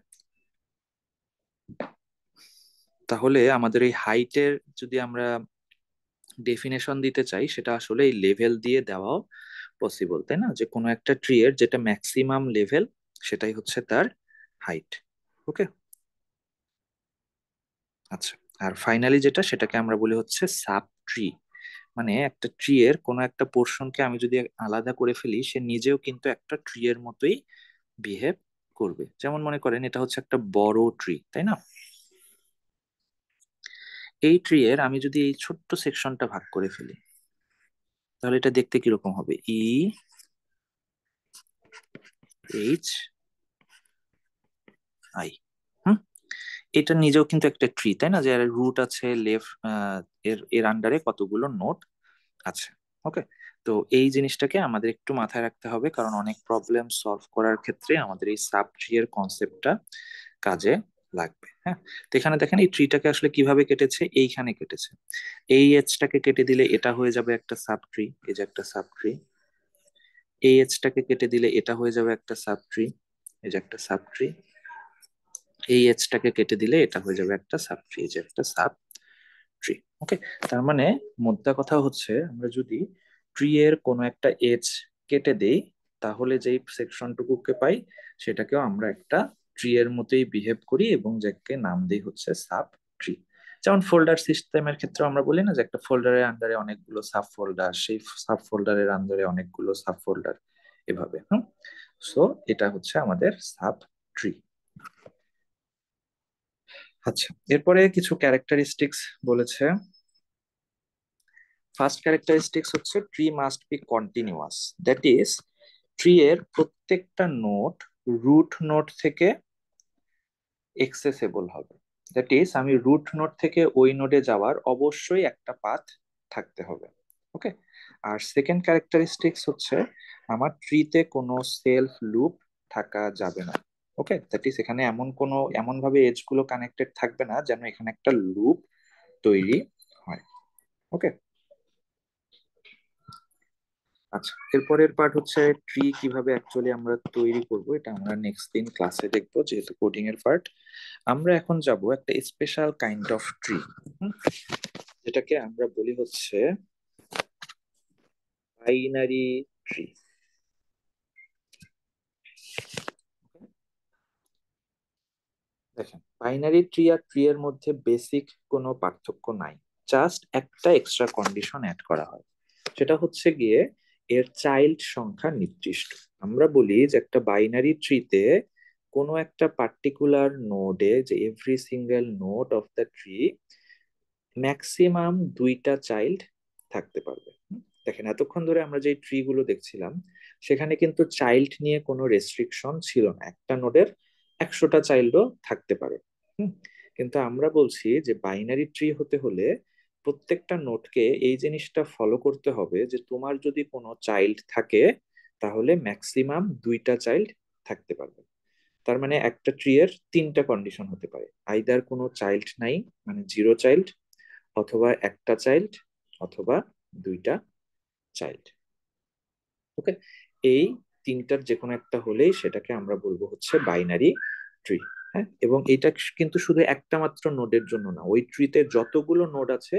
S1: তাহলে আমাদের এই হাইটের যদি আমরা ডেফিনেশন দিতে চাই, সেটা আসলে এই লেভেল দিয়ে দেওয়াও পসিবল, তাই না? যে কোনো একটা ট্রি এর যেটা ম্যাক্সিমাম লেভেল সেটাই হচ্ছে তার হাইট। ওকে, আচ্ছা। আর ফাইনালি যেটা, সেটাকে আমরা বলি হচ্ছে সাব ট্রি। মানে একটা ট্রি এর কোনো একটা পোর্শনকে আমি যদি আলাদা করে ফেলি, সে নিজেও কিন্তু একটা ট্রি এর মতোই বিহেভ করবে। যেমন মনে করেন এটা হচ্ছে একটা বড় ট্রি, তাই না? এই ট্রি এর আমি যদি এই ছোট্ট সেকশনটা ভাগ করে ফেলি, তাহলে এটা দেখতে কিরকম হবে? E H I. হুম, এটা নিজেও কিন্তু একটা ট্রি, তাই না? যে রুট আছে, লেফট, এর এর আন্ডারে কতগুলো নোড আছে। ওকে, তো এই জিনিসটাকে আমাদের একটু মাথায় রাখতে হবে, কারণ অনেক প্রবলেম সলভ করার ক্ষেত্রে আমাদের এই সাব ট্রি এর কনসেপ্টটা কাজে লাগবে। হ্যাঁ, তো এখানে দেখেন এই ট্রিটাকে আসলে কিভাবে কেটেছে, এইখানে কেটেছে। এই এজটাকে কেটে দিলে এটা হয়ে যাবে একটা সাব ট্রি, এই যে একটা সাব ট্রি। এই এজটাকে কেটে দিলে এটা হয়ে যাবে একটা সাব ট্রি, এই যে একটা সাব ট্রি। এই এজটাকে কেটে দিলে এটা হয়ে যাবে একটা সাব ট্রি, এই যে একটা সাব ট্রি। ওকে, তার মানে মোদ্দা কথা হচ্ছে, আমরা যদি ট্রি এর কোনো একটা এজ কেটে দেই, তাহলে যেই সেকশনটুকুকে পাই সেটাকেও আমরা একটা ট্রি এর মতোই বিহেভ করি এবং যাকে নাম দিই হচ্ছে সাব ট্রি। যেমন ফোল্ডার সিস্টেমের ক্ষেত্রে আমরা বলি না যে একটা ফোল্ডারের আন্ডারে অনেকগুলো সাব ফোল্ডার, সেই সাব ফোল্ডারের আন্ডারে অনেকগুলো সাব ফোল্ডার, এভাবে। সো এটা হচ্ছে আমাদের সাব ট্রি। আচ্ছা, এরপরে কিছু ক্যারেক্টারিস্টিক্স বলেছে। ফার্স্ট ক্যারেক্টারিস্টিক্স হচ্ছে tree must be continuous. That is, tree এর প্রত্যেকটা নোড রুট নোড থেকে এক্সেসেবল হবে। দ্যাট ইজ, আমি রুট নোড থেকে ওই নোডে যাওয়ার অবশ্যই একটা পাথ থাকতে হবে। ওকে, আর সেকেন্ড ক্যারেক্টারিস্টিক্স হচ্ছে আমার ট্রিতে কোনো সেলফ লুপ থাকা যাবে না। ওকে, দ্যাট ইজ, এখানে এমন ভাবে এজ গুলো কানেক্টেড থাকবে না যেন এখানে একটা লুপ তৈরি হয়। ওকে, আচ্ছা। এরপরের পার্ট হচ্ছে ট্রি কিভাবে অ্যাকচুয়ালি আমরা তৈরি করব, এটা আমরা নেক্সট দিন ক্লাসে দেখবো, যেহেতু কোডিং এর পার্ট। আমরা এখন যাব একটা স্পেশাল কাইন্ড অফ ট্রি, যেটাকে আমরা বলি হচ্ছে বাইনারি ট্রি। দেখেন, বাইনারি ট্রি আর ট্রি এর মধ্যে বেসিক কোনো পার্থক্য নাই, জাস্ট একটা এক্সট্রা কন্ডিশন অ্যাড করা হয়। সেটা হচ্ছে গিয়ে এর চাইল্ড সংখ্যা নির্দিষ্ট। আমরা বলি যে একটা বাইনারি ট্রিতে কোনো একটা পার্টিকুলার নোডে, যে every single node of the tree maximum 2টা চাইল্ড থাকতে পারবে। দেখেন, এতক্ষণ ধরে আমরা যে ট্রি গুলো দেখছিলাম, সেখানে কিন্তু চাইল্ড নিয়ে কোনো রেস্ট্রিকশন ছিল না, একটা নোডের 100টা চাইল্ডও থাকতে পারে। হুম, কিন্তু আমরা বলছি যে বাইনারি ট্রি হতে হলে প্রত্যেকটা নোডকে এই জিনিসটা ফলো করতে হবে যে তোমার যদি কোনো চাইল্ড থাকে, তাহলে ম্যাক্সিমাম 2টা চাইল্ড থাকতে পারবে। তার মানে একটা ট্রি এর 3টা কন্ডিশন হতে পারে, আইদার কোনো চাইল্ড নাই মানে 0 চাইল্ড, অথবা একটা চাইল্ড, অথবা 2টা চাইল্ড। ওকে, এই 3টার যে কোনো একটা হলেই সেটাকে আমরা বলবো হচ্ছে বাইনারি ট্রি। হ্যাঁ, এবং এটা কিন্তু শুধু একটা মাত্র নোডের জন্য না, ওই ট্রিতে যতগুলো নোড আছে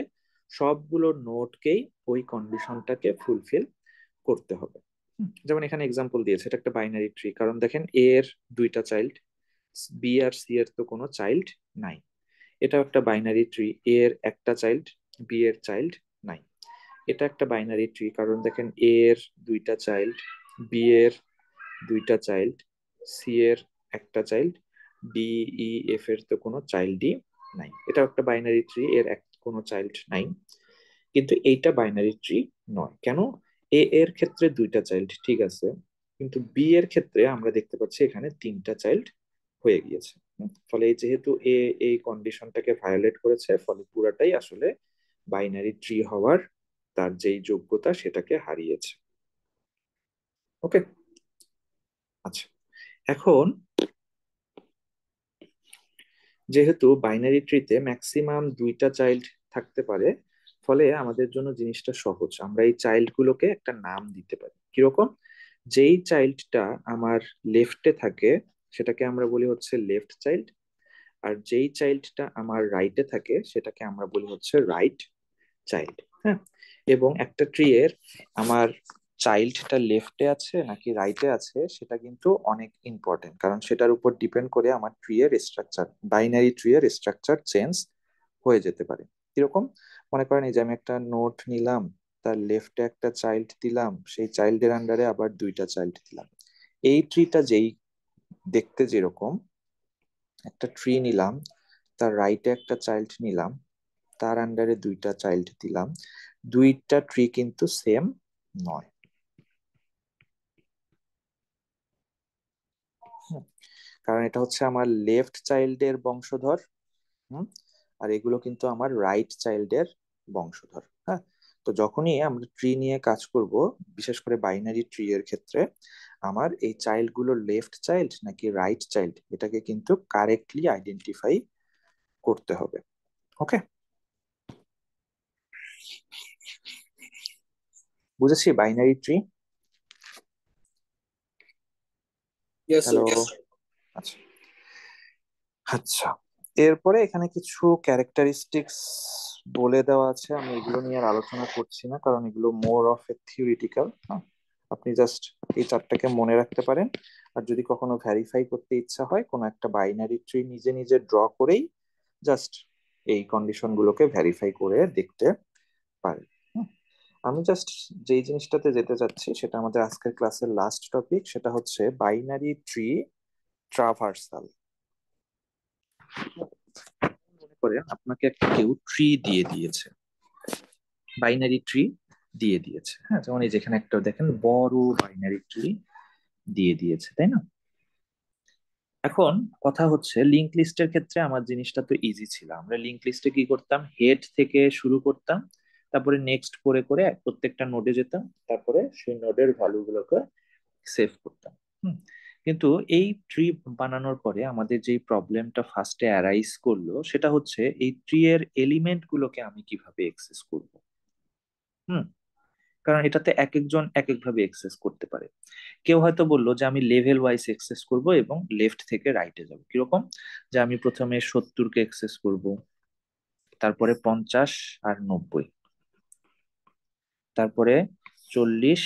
S1: সবগুলো নোডকেই ওই কন্ডিশনটাকে ফুলফিল করতে হবে। যেমন এখানে এক্সাম্পল দিয়েছে, এটা একটা বাইনারি ট্রি, কারণ দেখেন এ এর 2টা চাইল্ড, বি আর সি এর তো কোনো চাইল্ড নাই। এটা একটা বাইনারি ট্রি, এ এর একটা চাইল্ড, বি এর চাইল্ড নাই। এটা একটা বাইনারি ট্রি, কারণ দেখেন এ এর 2টা চাইল্ড, বি এর 2টা চাইল্ড, সি এর একটা চাইল্ড, ডি ই এফ এর তো কোনো চাইল্ডই নাই। এটা একটা বাইনারি ট্রি, এর কোনো চাইল্ড নাই। কিন্তু এইটা বাইনারি ট্রি নয় কেন? এ এর ক্ষেত্রে 2টা চাইল্ড ঠিক আছে, কিন্তু বি এর ক্ষেত্রে আমরা দেখতে পাচ্ছি এখানে 3টা চাইল্ড হয়ে গিয়েছে। ফলে যেহেতু এ এই কন্ডিশনটাকে ভায়োলেট করেছে, ফলে পুরাটাই আসলে বাইনারি ট্রি হওয়ার তার যেই যোগ্যতা সেটাকে হারিয়েছে। ওকে, আচ্ছা। এখন যেহেতু বাইনারি ট্রিতে ম্যাক্সিমাম 2টা চাইল্ড থাকতে পারে, ফলে আমাদের জন্য জিনিসটা সহজ, আমরা এই চাইল্ড গুলোকে একটা নাম দিতে পারি। কিরকম? যেই চাইল্ডটা আমার লেফটে থাকে সেটাকে আমরা বলি হচ্ছে লেফট চাইল্ড, আর যেই চাইল্ডটা আমার রাইটে থাকে সেটাকে আমরা বলি হচ্ছে রাইট চাইল্ড। হ্যাঁ, এবং একটা ট্রি এর আমার চাইল্ডটা লেফটে আছে নাকি রাইটে আছে সেটা কিন্তু অনেক ইম্পর্টেন্ট, কারণ সেটার উপর ডিপেন্ড করে আমার ট্রি এর স্ট্রাকচার, বাইনারি ট্রি এর স্ট্রাকচার চেঞ্জ হয়ে যেতে পারে। কিরকম? মনে করেন এই যে আমি একটা নোট নিলাম, তার লেফটে একটা চাইল্ড দিলাম, সেই চাইল্ডের আন্ডারে আবার 2টা চাইল্ড দিলাম। এই ট্রিটা যেই দেখতে যেরকম, একটা ট্রি নিলাম, তার রাইটে একটা চাইল্ড নিলাম, তার আন্ডারে 2টা চাইল্ড দিলাম, 2টা ট্রি কিন্তু সেম নয়। হুম, কারণ এটা হচ্ছে আমার লেফট চাইল্ডের বংশধর। হুম, আর এগুলো কিন্তু আমার রাইট চাইল্ডের বংশধর। হ্যাঁ, তো যখনই আমরা ট্রি নিয়ে কাজ করব, বিশেষ করে বাইনারি ট্রি এর ক্ষেত্রে, আমার এই চাইল্ড গুলো লেফট চাইল্ড নাকি রাইট চাইল্ড এটাকে কিন্তু কারেক্টলি আইডেন্টিফাই করতে হবে। ওকে, বুঝেছি binary tree.
S5: Yes, sir.
S1: Hello, আচ্ছা আচ্ছা। এরপরে এখানে কিছু ক্যারেক্টারিস্টিক্স বলে দেওয়া আছে, আমি এগুলো নিয়ে আর আলোচনা করছি না, কারণ এগুলো মোর অফ এ থিওরিটিক্যাল। আপনি জাস্ট এই চারটাকে মনে রাখতে পারেন, আর যদি কখনো ভেরিফাই করতে ইচ্ছা হয় কোনো একটা বাইনারি ট্রি নিজে নিজে ড্র করেই জাস্ট এই কন্ডিশন গুলোকে ভেরিফাই করে দেখতে পারেন। হুম, আমি জাস্ট যেই জিনিসটাতে যেতে চাচ্ছি সেটা আমাদের আজকের ক্লাসের লাস্ট টপিক, সেটা হচ্ছে বাইনারি ট্রি ট্রাভার্সাল। মনে করেন আপনাকে একটা কেউ ট্রি দিয়ে দিয়েছে, বাইনারি ট্রি দিয়ে দিয়েছে। হ্যাঁ, যেমন এই যেখানে একটা দেখেন বড় বাইনারি ট্রি দিয়ে দিয়েছে, তাই না? এখন কথা হচ্ছে লিঙ্ক লিস্টের ক্ষেত্রে আমার জিনিসটা তো ইজি ছিল, আমরা লিঙ্ক লিস্টে কি করতাম, হেড থেকে শুরু করতাম, তারপরে নেক্সট করে করে প্রত্যেকটা নোডে যেতাম, তারপরে সেই নোডের ভ্যালু গুলোকে সেভ করতাম। হুম, কিন্তু এই ট্রি বানানোর পরে আমাদের যে প্রবলেমটা ফার্স্টে অ্যারাইজ করলো সেটা হচ্ছে এই ট্রি এর এলিমেন্ট গুলোকে আমি কিভাবে অ্যাক্সেস করব। হুম, কারণ এটাতে এক একজন এক একভাবে অ্যাক্সেস করতে পারে। কেউ হয়তো বললো যে আমি লেভেল ওয়াইজ অ্যাক্সেস করব এবং লেফট থেকে রাইটে যাব। কিরকম? যে আমি প্রথমে 70-কে অ্যাক্সেস করব, তারপরে 50 আর 90, তারপরে 40,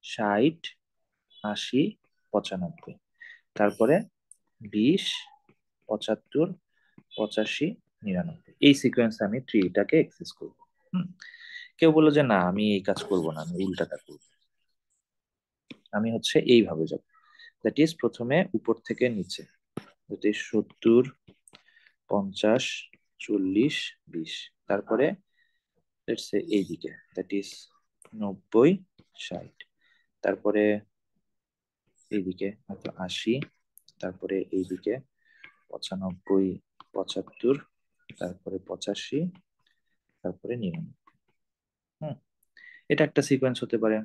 S1: 60, 80, 95, তারপরে 20, 75, 85, 99, এই সিকোয়েন্সে আমি ট্রিটাকে অ্যাক্সেস করব। হুম, কেউ বললো যে না আমি এই কাজ করব না, আমি উল্টাটা করব, আমি হচ্ছে এইভাবে যাব। দ্যাট ইজ প্রথমে উপর থেকে নিচে, দ্যাট ইজ 70, 50, 40, 20, তারপরে লেটস সে এইদিকে দ্যাট ইজ 90, 60, তারপরে এইদিকে হয়তো 80, তারপরে এইদিকে 95, 75, তারপরে 85, তারপরে 99। হুম, এটা একটা সিকোয়েন্স হতে পারে।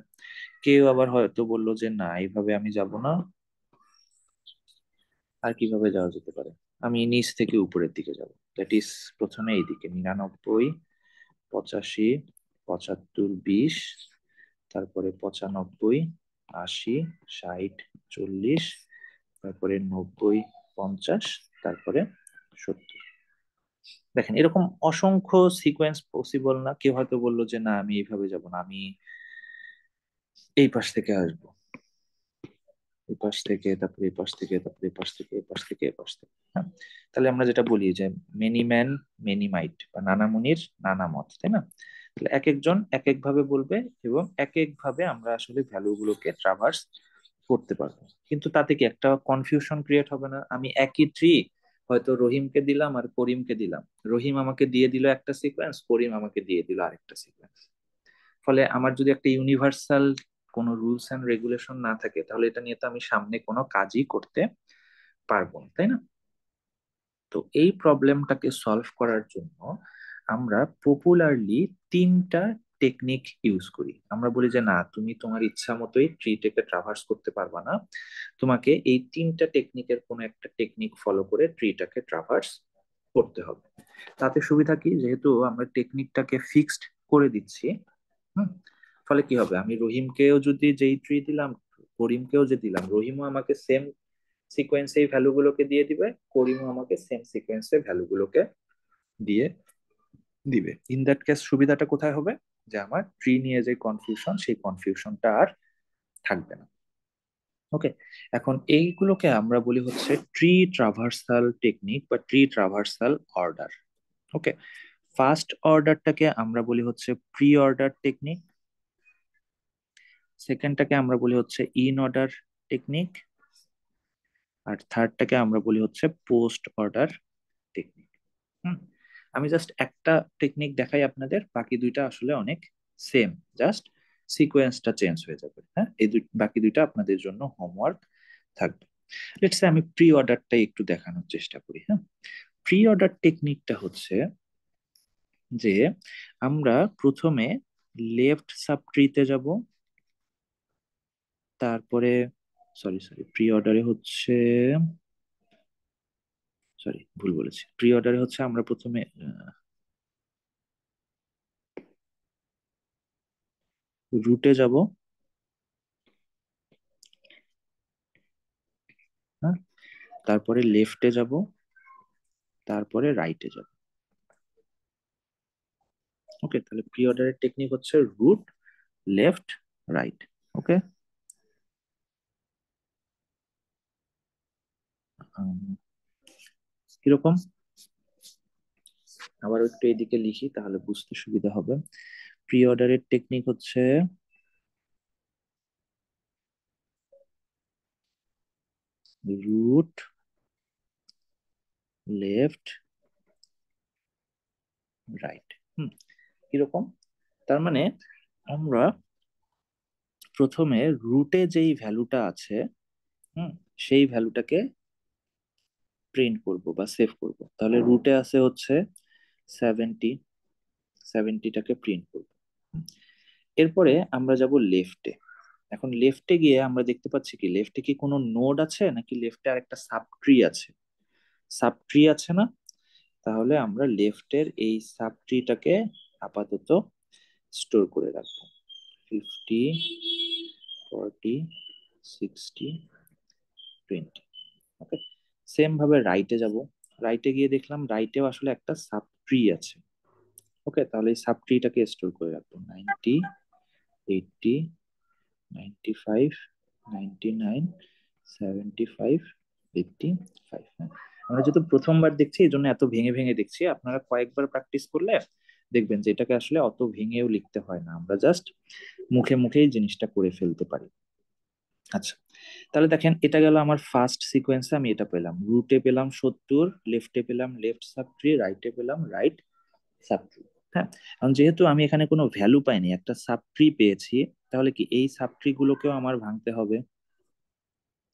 S1: কেউ আবার হয়তো বললো যে না এইভাবে আমি যাব না, আর কিভাবে যাওয়া যেতে পারে, আমি নিচ থেকে উপরের দিকে যাব, দ্যাট ইজ প্রথমে এইদিকে 99, 85, 75, 20, তারপরে 95, 80, 60, 40, তারপরে 90, 50, তারপরে 70। দেখেন এরকম অসংখ্য সিকোয়েন্স পসিবল না? কেউ হয়তো বললো যে না আমি এইভাবে যাব না, আমি এই পাশ থেকে আসবো, এই পাশ থেকে, তারপরে এই পাশ থেকে, তারপরে এই পাশ থেকে, এই পাশ থেকে, এই পাশ থেকে। হ্যাঁ, তাহলে আমরা যেটা বলি যে মেনি ম্যান মেনি মাইট, বা নানা মুনির নানা মত, তাই না? তাহলে এক একজন এক এক ভাবে বলবে এবং এক এক ভাবে আমরা আসলে ভ্যালু গুলোকে ট্রাভার্স করতে পারবো। কিন্তু তাতে কি একটা কনফিউশন ক্রিয়েট হবে না? আমি একই ট্রি হয়তো রহিমকে দিলাম আর করিমকে দিলাম, রহিম আমাকে দিয়ে দিল একটা সিকোয়েন্স, করিম আমাকে দিয়ে দিল আরেকটা সিকোয়েন্স। ফলে আমার যদি একটা ইউনিভার্সাল কোনো রুলস এন্ড রেগুলেশন না থাকে, তাহলে এটা নিয়ে তো আমি সামনে কোনো কাজই করতে পারবো না, তাই না? তো এই প্রবলেমটাকে সলভ করার জন্য আমরা পপুলারলি 3টা টেকনিক ইউজ করি। আমরা বলি যে না, তুমি তোমার ইচ্ছা মতোই ট্রিটাকে ট্রাভার্স করতে পারবা না, তোমাকে এই তিনটা টেকনিকের কোনো একটা টেকনিক ফলো করে ট্রিটাকে ট্রাভার্স করতে হবে। তাতে সুবিধা কি, যেহেতু আমরা টেকনিকটাকে ফিক্সড করে দিচ্ছি, হুম, ফলে কি হবে, আমি রহিমকেও যদি যেই ট্রি দিলাম, করিমকেও যে দিলাম, রহিমও আমাকে সেম সিকোয়েন্সে এই ভ্যালুগুলোকে দিয়ে দিবে, করিমও আমাকে সেম সিকোয়েন্সে ভ্যালুগুলোকে দিয়ে দিবে। ইন দ্যাট কেস সুবিধাটা কোথায় হবে, যে আমার ট্রি নিয়ে যে কনফিউশন, সেই কনফিউশনটা আর থাকবে না। ওকে, এখন এইগুলোকে আমরা বলি হচ্ছে ট্রি ট্রাভার্সাল টেকনিক বা ট্রি ট্রাভার্সাল অর্ডার। ওকে, ফার্স্ট অর্ডারটাকে আমরা বলি হচ্ছে প্রি অর্ডার টেকনিক, সেকেন্ডটাকে আমরা বলি হচ্ছে ইন অর্ডার টেকনিক, আর থার্ডটাকে আমরা বলি হচ্ছে পোস্ট অর্ডার টেকনিক। আমি জাস্ট একটা টেকনিক দেখাই আপনাদের, বাকি দুইটা আসলে অনেক সেম, জাস্ট সিকোয়েন্সটা চেঞ্জ হয়ে যাবে। হ্যাঁ, এই বাকি দুইটা আপনাদের জন্য হোমওয়ার্ক থাকবে। লেটস সে আমি প্রি অর্ডারটাই একটু দেখানোর চেষ্টা করি। হ্যাঁ, প্রি অর্ডার টেকনিকটা হচ্ছে যে আমরা প্রথমে লেফট সাবট্রিতে যাব, তারপরে প্রি অর্ডারে হচ্ছে, ভুল বলেছি, প্রি অর্ডারে হচ্ছে আমরা প্রথমে রুটে যাব, হ্যাঁ, তারপরে লেফটে যাব, তারপরে রাইটে যাব। ওকে, তাহলে প্রি অর্ডারের টেকনিক হচ্ছে রুট, লেফট, রাইট। ওকে, কিরকম, আবার একটু এদিকে লিখি তাহলে বুঝতে সুবিধা হবে। প্রি অর্ডারের টেকনিক হচ্ছে রুট, লেফট, রাইট। কিরকম, তার মানে আমরা প্রথমে রুটে যেই ভ্যালুটা আছে, সেই ভ্যালুটাকে প্রিন্ট করব বা সেভ করব। তাহলে রুটে আছে হচ্ছে 70, 70টাকে প্রিন্ট করব। এরপরে আমরা যাব লেফটে। এখন লেফটে গিয়ে আমরা দেখতে পাচ্ছি কি, লেফটে কি কোনো নোড আছে নাকি লেফটে আর একটা সাব ট্রি আছে? সাব ট্রি আছে না? তাহলে আমরা লেফটের এই সাব ট্রিটাকে আপাতত স্টোর করে রাখবো। 50, 40, 60, 20। ওকে, সেম ভাবে রাইটে যাব। রাইটে গিয়ে দেখলাম রাইটেও আসলে একটা সাব ট্রি আছে। ওকে, তাহলে এই সাব ট্রিটাকে স্টোর করে রাখবো। 90, 80, 95, 99, 75, 85। হ্যাঁ, আমরা যেহেতু প্রথমবার দেখছি এই জন্য এত ভেঙে ভেঙে দেখছি, আপনারা কয়েকবার প্র্যাকটিস করলে দেখবেন যে এটাকে আসলে অত ভেঙেও লিখতে হয় না, আমরা জাস্ট মুখে মুখেই জিনিসটা করে ফেলতে পারি। আচ্ছা, তাহলে দেখেন এটা গেল আমার ফার্স্ট সিকোয়েন্সে, আমি এটা পেলাম, রুটে পেলাম 70, লেফটে পেলাম লেফট সাব ট্রি, রাইটে পেলাম রাইট সাব ট্রি। হ্যাঁ, কারণ যেহেতু আমি এখানে কোনো ভ্যালু পাইনি, একটা সাব ট্রি পেয়েছি, তাহলে কি এই সাব ট্রি গুলোকেও আমার ভাঙতে হবে।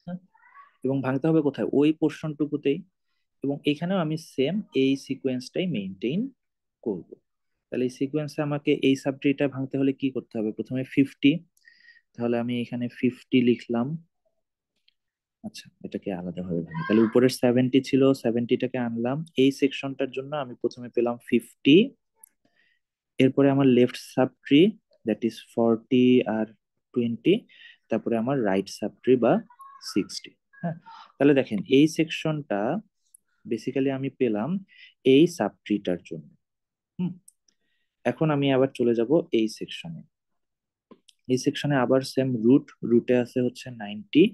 S1: হ্যাঁ, এবং ভাঙতে হবে কোথায়, ওই পোর্শনটুকুতেই, এবং এখানেও আমি সেম এই সিকোয়েন্সটাই মেনটেইন করব। তাহলে এই সিকোয়েন্সে আমাকে এই সাব ট্রিটা ভাঙতে হলে কি করতে হবে, প্রথমে 50, তাহলে আমি এখানে 50 লিখলাম। আচ্ছা, এটাকে আলাদা ভাবে ভাঙি, তাহলে উপরের 70 ছিল, 70টাকে আনলাম, এই সেকশনটার জন্য আমি প্রথমে পেলাম 50। এরপরে আমার left sub tree, that is 40 আর 20, তারপরে আমার রাইট সাব ট্রি বা 60। হ্যাঁ, তাহলে দেখেন এই সেকশনটা বেসিক্যালি আমি পেলাম এই সাব ট্রিটার জন্য। এখন আমি আবার চলে যাব এই সেকশনে। এই সেকশনে আবার সেম রুটে আছে হচ্ছে 90,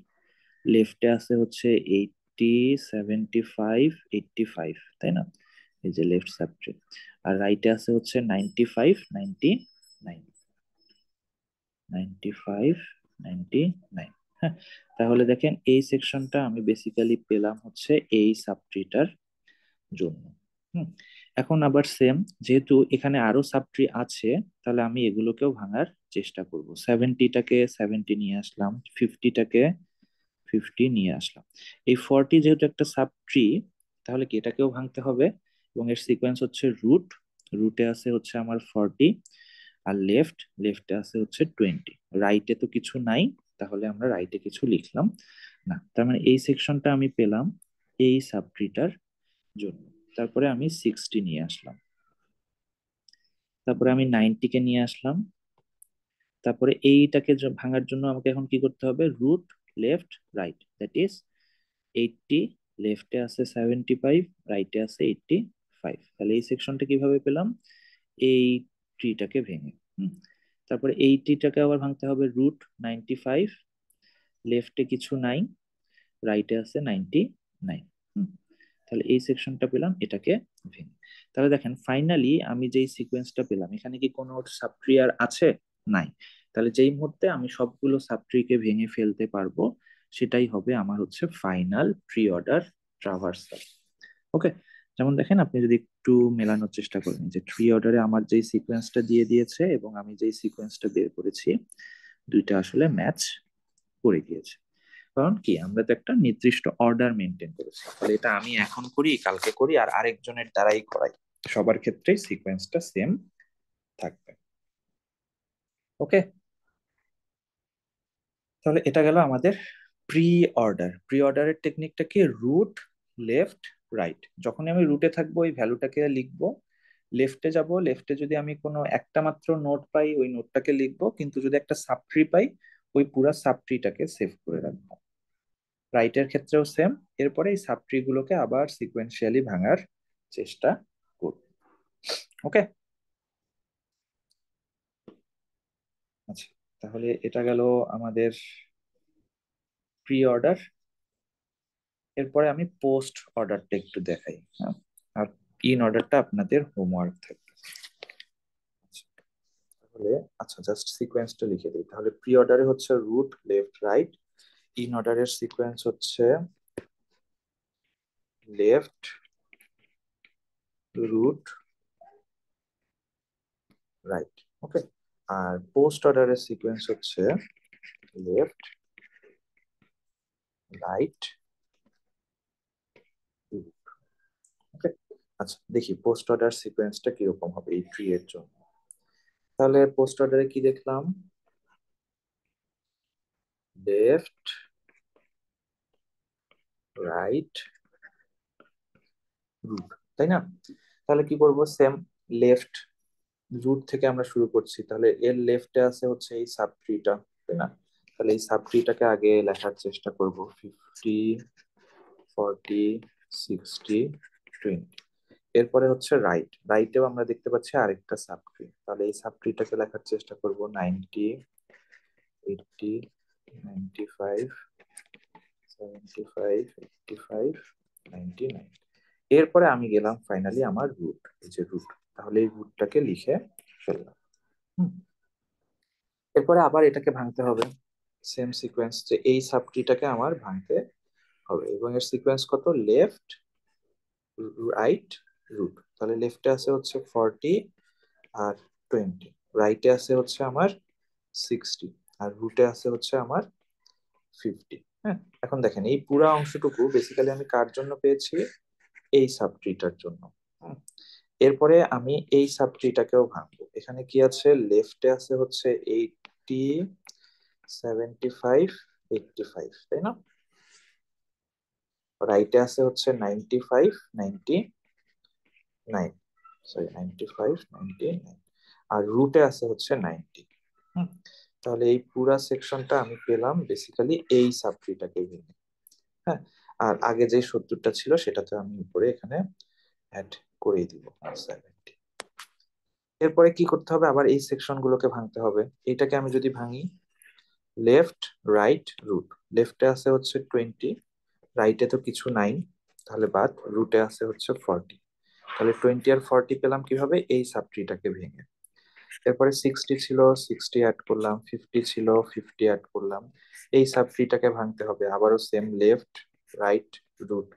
S1: লেফটে আছে হচ্ছে 80, 75, 85, তাই না? এই যে লেফট সাব ট্রি। আর রাইটে আছে হচ্ছে 95, 99, 95, 99। হ্যাঁ, তাহলে দেখেন এই সেকশনটা আমি বেসিক্যালি পেলাম হচ্ছে এই সাব ট্রিটার জন্য। এখন আবার সেম, যেহেতু এখানে আরো সাব ট্রি আছে, তাহলে আমি এগুলোকেও ভাঙার চেষ্টা করব। 70টাকে 70 নিয়ে আসলাম, 50টাকে 50 নিয়ে আসলাম। এই 40 যেহেতু একটা সাব ট্রি, তাহলে কি এটাকেও ভাঙতে হবে, এবং এর সিকোয়েন্স হচ্ছে রুটে আছে হচ্ছে আমার 40, আর লেফটে আছে হচ্ছে 20, রাইটে তো কিছু নাই, তাহলে আমরা রাইটে কিছু লিখলাম না। তার মানে এই সেকশনটা আমি পেলাম এই সাবট্রিটার জন্য। তারপরে আমি 60 নিয়ে আসলাম, তারপরে আমি 90 কে নিয়ে আসলাম। তারপরে এইটাকে ভাঙার জন্য আমাকে এখন কি করতে হবে, root left right, that is 80, লেফটে আছে 75, রাইটে আছে 85। তাহলে এই সেকশনটা কিভাবে পেলাম, এই ট্রিটাকে ভেঙে। তারপরে এই ট্রিটাকে আবার ভাঙতে হবে, রুট 95, লেফটে কিছু নাই, রাইটে আছে 99। তাহলে এই সেকশনটা পেলাম, এটাকে ভেঙে। তাহলে দেখেন ফাইনালি আমি যেই সিকোয়েন্সটা পেলাম, এখানে কি কোনো সাবট্রি আর আছে? নাই। তাহলে যেই মুহূর্তে আমি সবগুলো সাবট্রিকে ভেঙে ফেলতে পারবো, সেটাই হবে আমার হচ্ছে ফাইনাল প্রি অর্ডার ট্রাভার্সাল। ওকে, যেমন দেখেন আপনি যদি একটু মেলানোর চেষ্টা করেন যে ট্রি অর্ডারে আমার যেই সিকোয়েন্সটা দিয়ে দিয়েছে এবং আমি যেই সিকোয়েন্সটা বের করেছি, দুইটা আসলে ম্যাচ করে গিয়েছে। কারণ কি, আমরা তো একটা নির্দিষ্ট অর্ডার মেনটেন করেছি। তাহলে এটা আমি এখন করি, কালকে করি, আর আরেকজনের দ্বারাই করাই, সবার ক্ষেত্রেই সিকোয়েন্সটা সেম থাকবে। ওকে, তাহলে এটা গেল আমাদের প্রি অর্ডার। প্রি অর্ডারের টেকনিকটা কি, রুট লেফট রাইট। যখনই আমি রুটে থাকবো ওই ভ্যালুটাকে লিখবো, লেফটে যাব, লেফটে যদি আমি কোনো একটা মাত্র নোট পাই ওই নোটটাকে লিখবো, কিন্তু যদি একটা সাবট্রি পাই ওই পুরা সাবট্রিটাকে সেভ করে রাখবো। রাইটের ক্ষেত্রেও সেম। এরপরে এই সাবট্রি গুলোকে আবার সিকোয়েন্সিয়ালি ভাঙার চেষ্টা করব। ওকে, আচ্ছা, তাহলে এটা গেল আমাদের প্রি অর্ডার। এরপরে আমি পোস্ট অর্ডারটা একটু দেখাই, হ্যাঁ, আর ইন অর্ডারটা আপনাদের হোমওয়ার্ক থাকবে। তাহলে আচ্ছা, জাস্ট সিকোয়েন্সটা লিখে দিই। তাহলে প্রি অর্ডারে হচ্ছে রুট লেফট রাইট, ইন অর্ডারের সিকোয়েন্স হচ্ছে লেফট রুট রাইট। ওকে, আর পোস্ট অর্ডারের সিকোয়েন্স হচ্ছে লেফট রাইট রুট। ওকে, আচ্ছা দেখি পোস্ট অর্ডার সিকোয়েন্সটা কিরকম হবে এই ট্রি এর জন্য। তাহলে পোস্ট অর্ডারে কি দেখলাম, লেফট রাইট রুট, তাই না? তাহলে কি করব, সেম লেফট রুট থেকে আমরা শুরু করছি। তাহলে এর লেফটে আছে হচ্ছে এই সাব ট্রিটা, তাই না? তাহলে এই সাব ট্রিটাকে আগে লেখার চেষ্টা করব, 50, 40, 60, 20। এরপরে হচ্ছে রাইটেও আমরা দেখতে পাচ্ছি আরেকটা সাব ট্রি। তাহলে এই সাব ট্রিটাকে লেখার চেষ্টা করব, 90, 80, 95, 75, 85, 99। এরপরে আমি গেলাম ফাইনালি আমার রুট, এই যে রুট। তাহলে এই রুটটাকে লিখে ফেললাম। এরপরে আবার এটাকে ভাঙতে হবে, সেম সিকোয়েন্স, যে এই সাবট্রিটাকে আমার ভাঙতে হবে এবং এর সিকোয়েন্স কত, লেফট রাইট রুট। তাহলে লেফটে আছে হচ্ছে 40 আর 20, রাইটে আছে হচ্ছে আমার 60, আর রুটে আছে হচ্ছে আমার 50। হ্যাঁ, এখন দেখেন এই পুরো অংশটুকু বেসিক্যালি আমি কার জন্য পেয়েছি, এই সাবট্রিটার জন্য। এরপরে আমি এই সাবট্রিটাকেও ভাঙবো। এখানে কি আছে, লেফটে আছে হচ্ছে 80, 75, 85, তাই না? রাইটে আছে হচ্ছে 95, 99, সরি 95, 99, আর রুটে আছে হচ্ছে 90। তাহলে এই পুরা সেকশনটা আমি পেলাম বেসিক্যালি এই সাবট্রিটাকে ভেঙে। হ্যাঁ, আর আগে যে 70টা ছিল সেটাতে আমি উপরে এখানে অ্যাড করে দিব 70। এরপরে কি করতে হবে, আবার এই সেকশন গুলোকে ভাঙতে হবে। এটাকে আমি যদি ভাঙি, লেফট রাইট রুট, লেফটে আছে হচ্ছে 20, রাইটে তো কিছু নাই, তাহলে বাদ, রুটে আছে হচ্ছে 40। তাহলে 20 আর 40 পেলাম কিভাবে, এই সাবট্রিটাকে ভেঙে। এরপরে 60 ছিল, 60 অ্যাড করলাম, 50 ছিল, 50 অ্যাড করলাম। এই সাবট্রিটাকে ভাঙতে হবে, আবারও সেম লেফট রাইট রুট,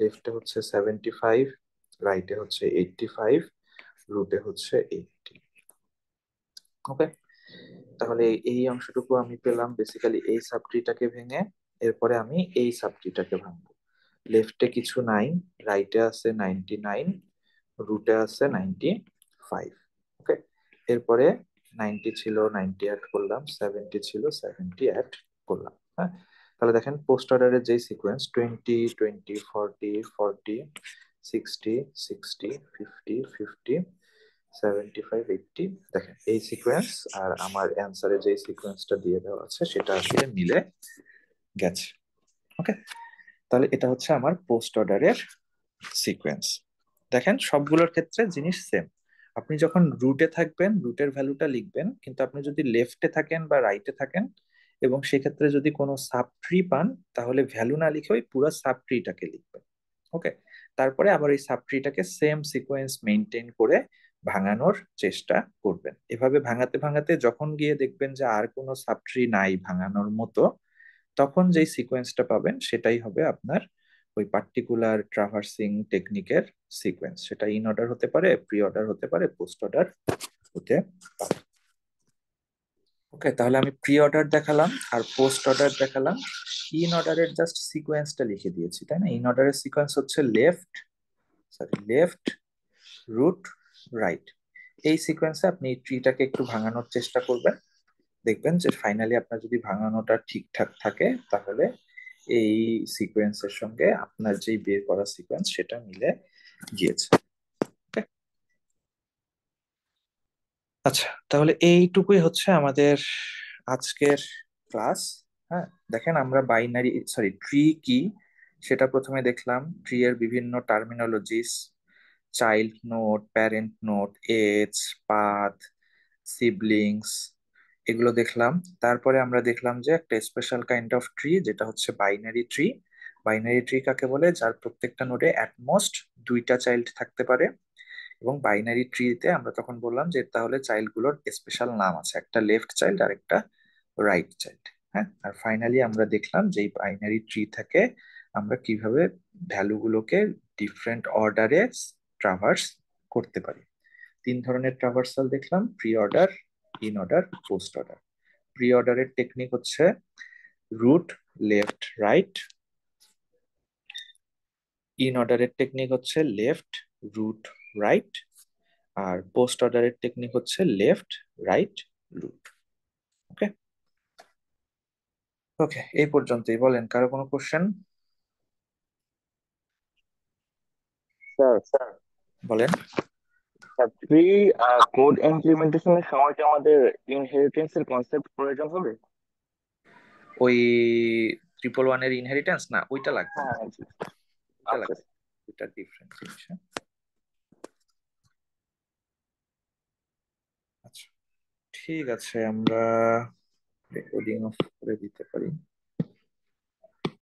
S1: লেফটে হচ্ছে 75, রাইটে হচ্ছে 85, রুটে হচ্ছে 80। ওকে, তাহলে এই অংশটুকু আমি পেলাম বেসিক্যালি এই সাবট্রিটাকে ভেঙে। এরপরে আমি এই সাবট্রিটাকে ভাঙবো, লেফটে কিছু নাই, রাইটে আছে 99, রুটে আছে 95। ওকে, এরপরে 90 ছিল 90 অ্যাড করলাম, 70 ছিল 70 অ্যাড করলাম। হ্যাঁ, তাহলে দেখেন পোস্ট অর্ডারের যে সিকোয়েন্স 20 20 40 40 60 60 50 50 75 80, দেখেন এই সিকোয়েন্স আর আমার অ্যান্সারে যে সিকোয়েন্সটা দিয়ে দেওয়া আছে সেটা আসলে মিলে গেছে। ওকে, তাহলে এটা হচ্ছে আমার পোস্ট অর্ডারের সিকোয়েন্স। দেখেন সবগুলোর ক্ষেত্রে জিনিস সেম। আপনি যখন রুটে থাকবেন রুটের ভ্যালুটা লিখবেন, কিন্তু আপনি যদি লেফটে থাকেন বা রাইটে থাকেন এবং সেক্ষেত্রে যদি কোনো সাব ট্রি পান তাহলে ভ্যালু না লিখে ওই পুরো সাব ট্রিটাকে লিখবেন। ওকে, তারপরে আবার এই সাব ট্রিটাকে সেম সিকোয়েন্স মেনটেন করে ভাঙানোর চেষ্টা করবেন। এভাবে ভাঙাতে ভাঙাতে যখন গিয়ে দেখবেন যে আর কোনো সাব ট্রি নাই ভাঙানোর মতো, তখন যেই সিকোয়েন্সটা পাবেন সেটাই হবে আপনার ওই পার্টিকুলার ট্রাভার্সিং টেকনিকের সিকোয়েন্স। সেটা ইন অর্ডার হতে পারে, প্রি অর্ডার হতে পারে, পোস্ট অর্ডার হতে পারে। ওকে, তাহলে আমি প্রি অর্ডার দেখালাম আর পোস্ট অর্ডার দেখালাম। ইন অর্ডারের জাস্ট সিকোয়েন্সটা লিখে দিয়েছি, তাই না? ইন অর্ডারের সিকোয়েন্স হচ্ছে লেফট রুট রাইট। এই সিকোয়েন্সে আপনি ট্রিটাকে একটু ভাঙানোর চেষ্টা করবেন, দেখবেন যে ফাইনালি আপনার যদি ভাঙানোটা ঠিকঠাক থাকে তাহলে এই সিকোয়েন্সের সঙ্গে আপনার যেই বের করা সিকোয়েন্স সেটা মিলে গিয়েছে। আচ্ছা, তাহলে এইটুকুই হচ্ছে আমাদের আজকের ক্লাস। হ্যাঁ, দেখেন আমরা ট্রি কি সেটা প্রথমে দেখলাম। ট্রি এর বিভিন্ন terminologies, child node, parent node, edge, path, siblings, এগুলো দেখলাম। তারপরে আমরা দেখলাম যে একটা স্পেশাল কাইন্ড অফ ট্রি যেটা হচ্ছে বাইনারি ট্রি। বাইনারি ট্রি কাকে বলে? যার প্রত্যেকটা নোডে অ্যাটমোস্ট দুইটা চাইল্ড থাকতে পারে। এবং বাইনারি ট্রিতে আমরা তখন বললাম যে তাহলে চাইল্ড গুলোর স্পেশাল নাম আছে, একটা লেফট চাইল্ড আর একটা রাইট চাইল্ড। হ্যাঁ, আর ফাইনালি আমরা দেখলাম যে এই বাইনারি ট্রি থেকে আমরা কিভাবে ভ্যালু গুলোকে ডিফারেন্ট অর্ডারে ট্রাভার্স করতে পারি। 3 ধরনের ট্রাভার্সাল দেখলাম: pre order, in order, post order. Pre অর্ডারের টেকনিক হচ্ছে রুট লেফট রাইট, ইন অর্ডারের টেকনিক হচ্ছে লেফট রুট রাইট, আর পোস্ট অর্ডারের টেকনিক হচ্ছে লেফট রাইট রুট। ওকে ওকে, এই পর্যন্তই। বলেন, কারো কোনো কোশ্চেন?
S3: স্যার
S1: বলেন।
S3: প্রি কোড ইমপ্লিমেন্টেশনের সময় কি আমাদের ইনহেরিটেন্স এর কনসেপ্ট প্রয়োজন হবে?
S1: ওই 111 এর ইনহেরিটেন্স না, ওইটা লাগবে না,
S3: হ্যাঁ জি।
S1: ওইটা
S3: আচ্ছা।
S1: লাগবে, ওইটা ডিফারেন্ট জিনিস। হ্যাঁ? আচ্ছা, ঠিক আছে, আমরা রেকর্ডিং অফ করে দিতে পারি।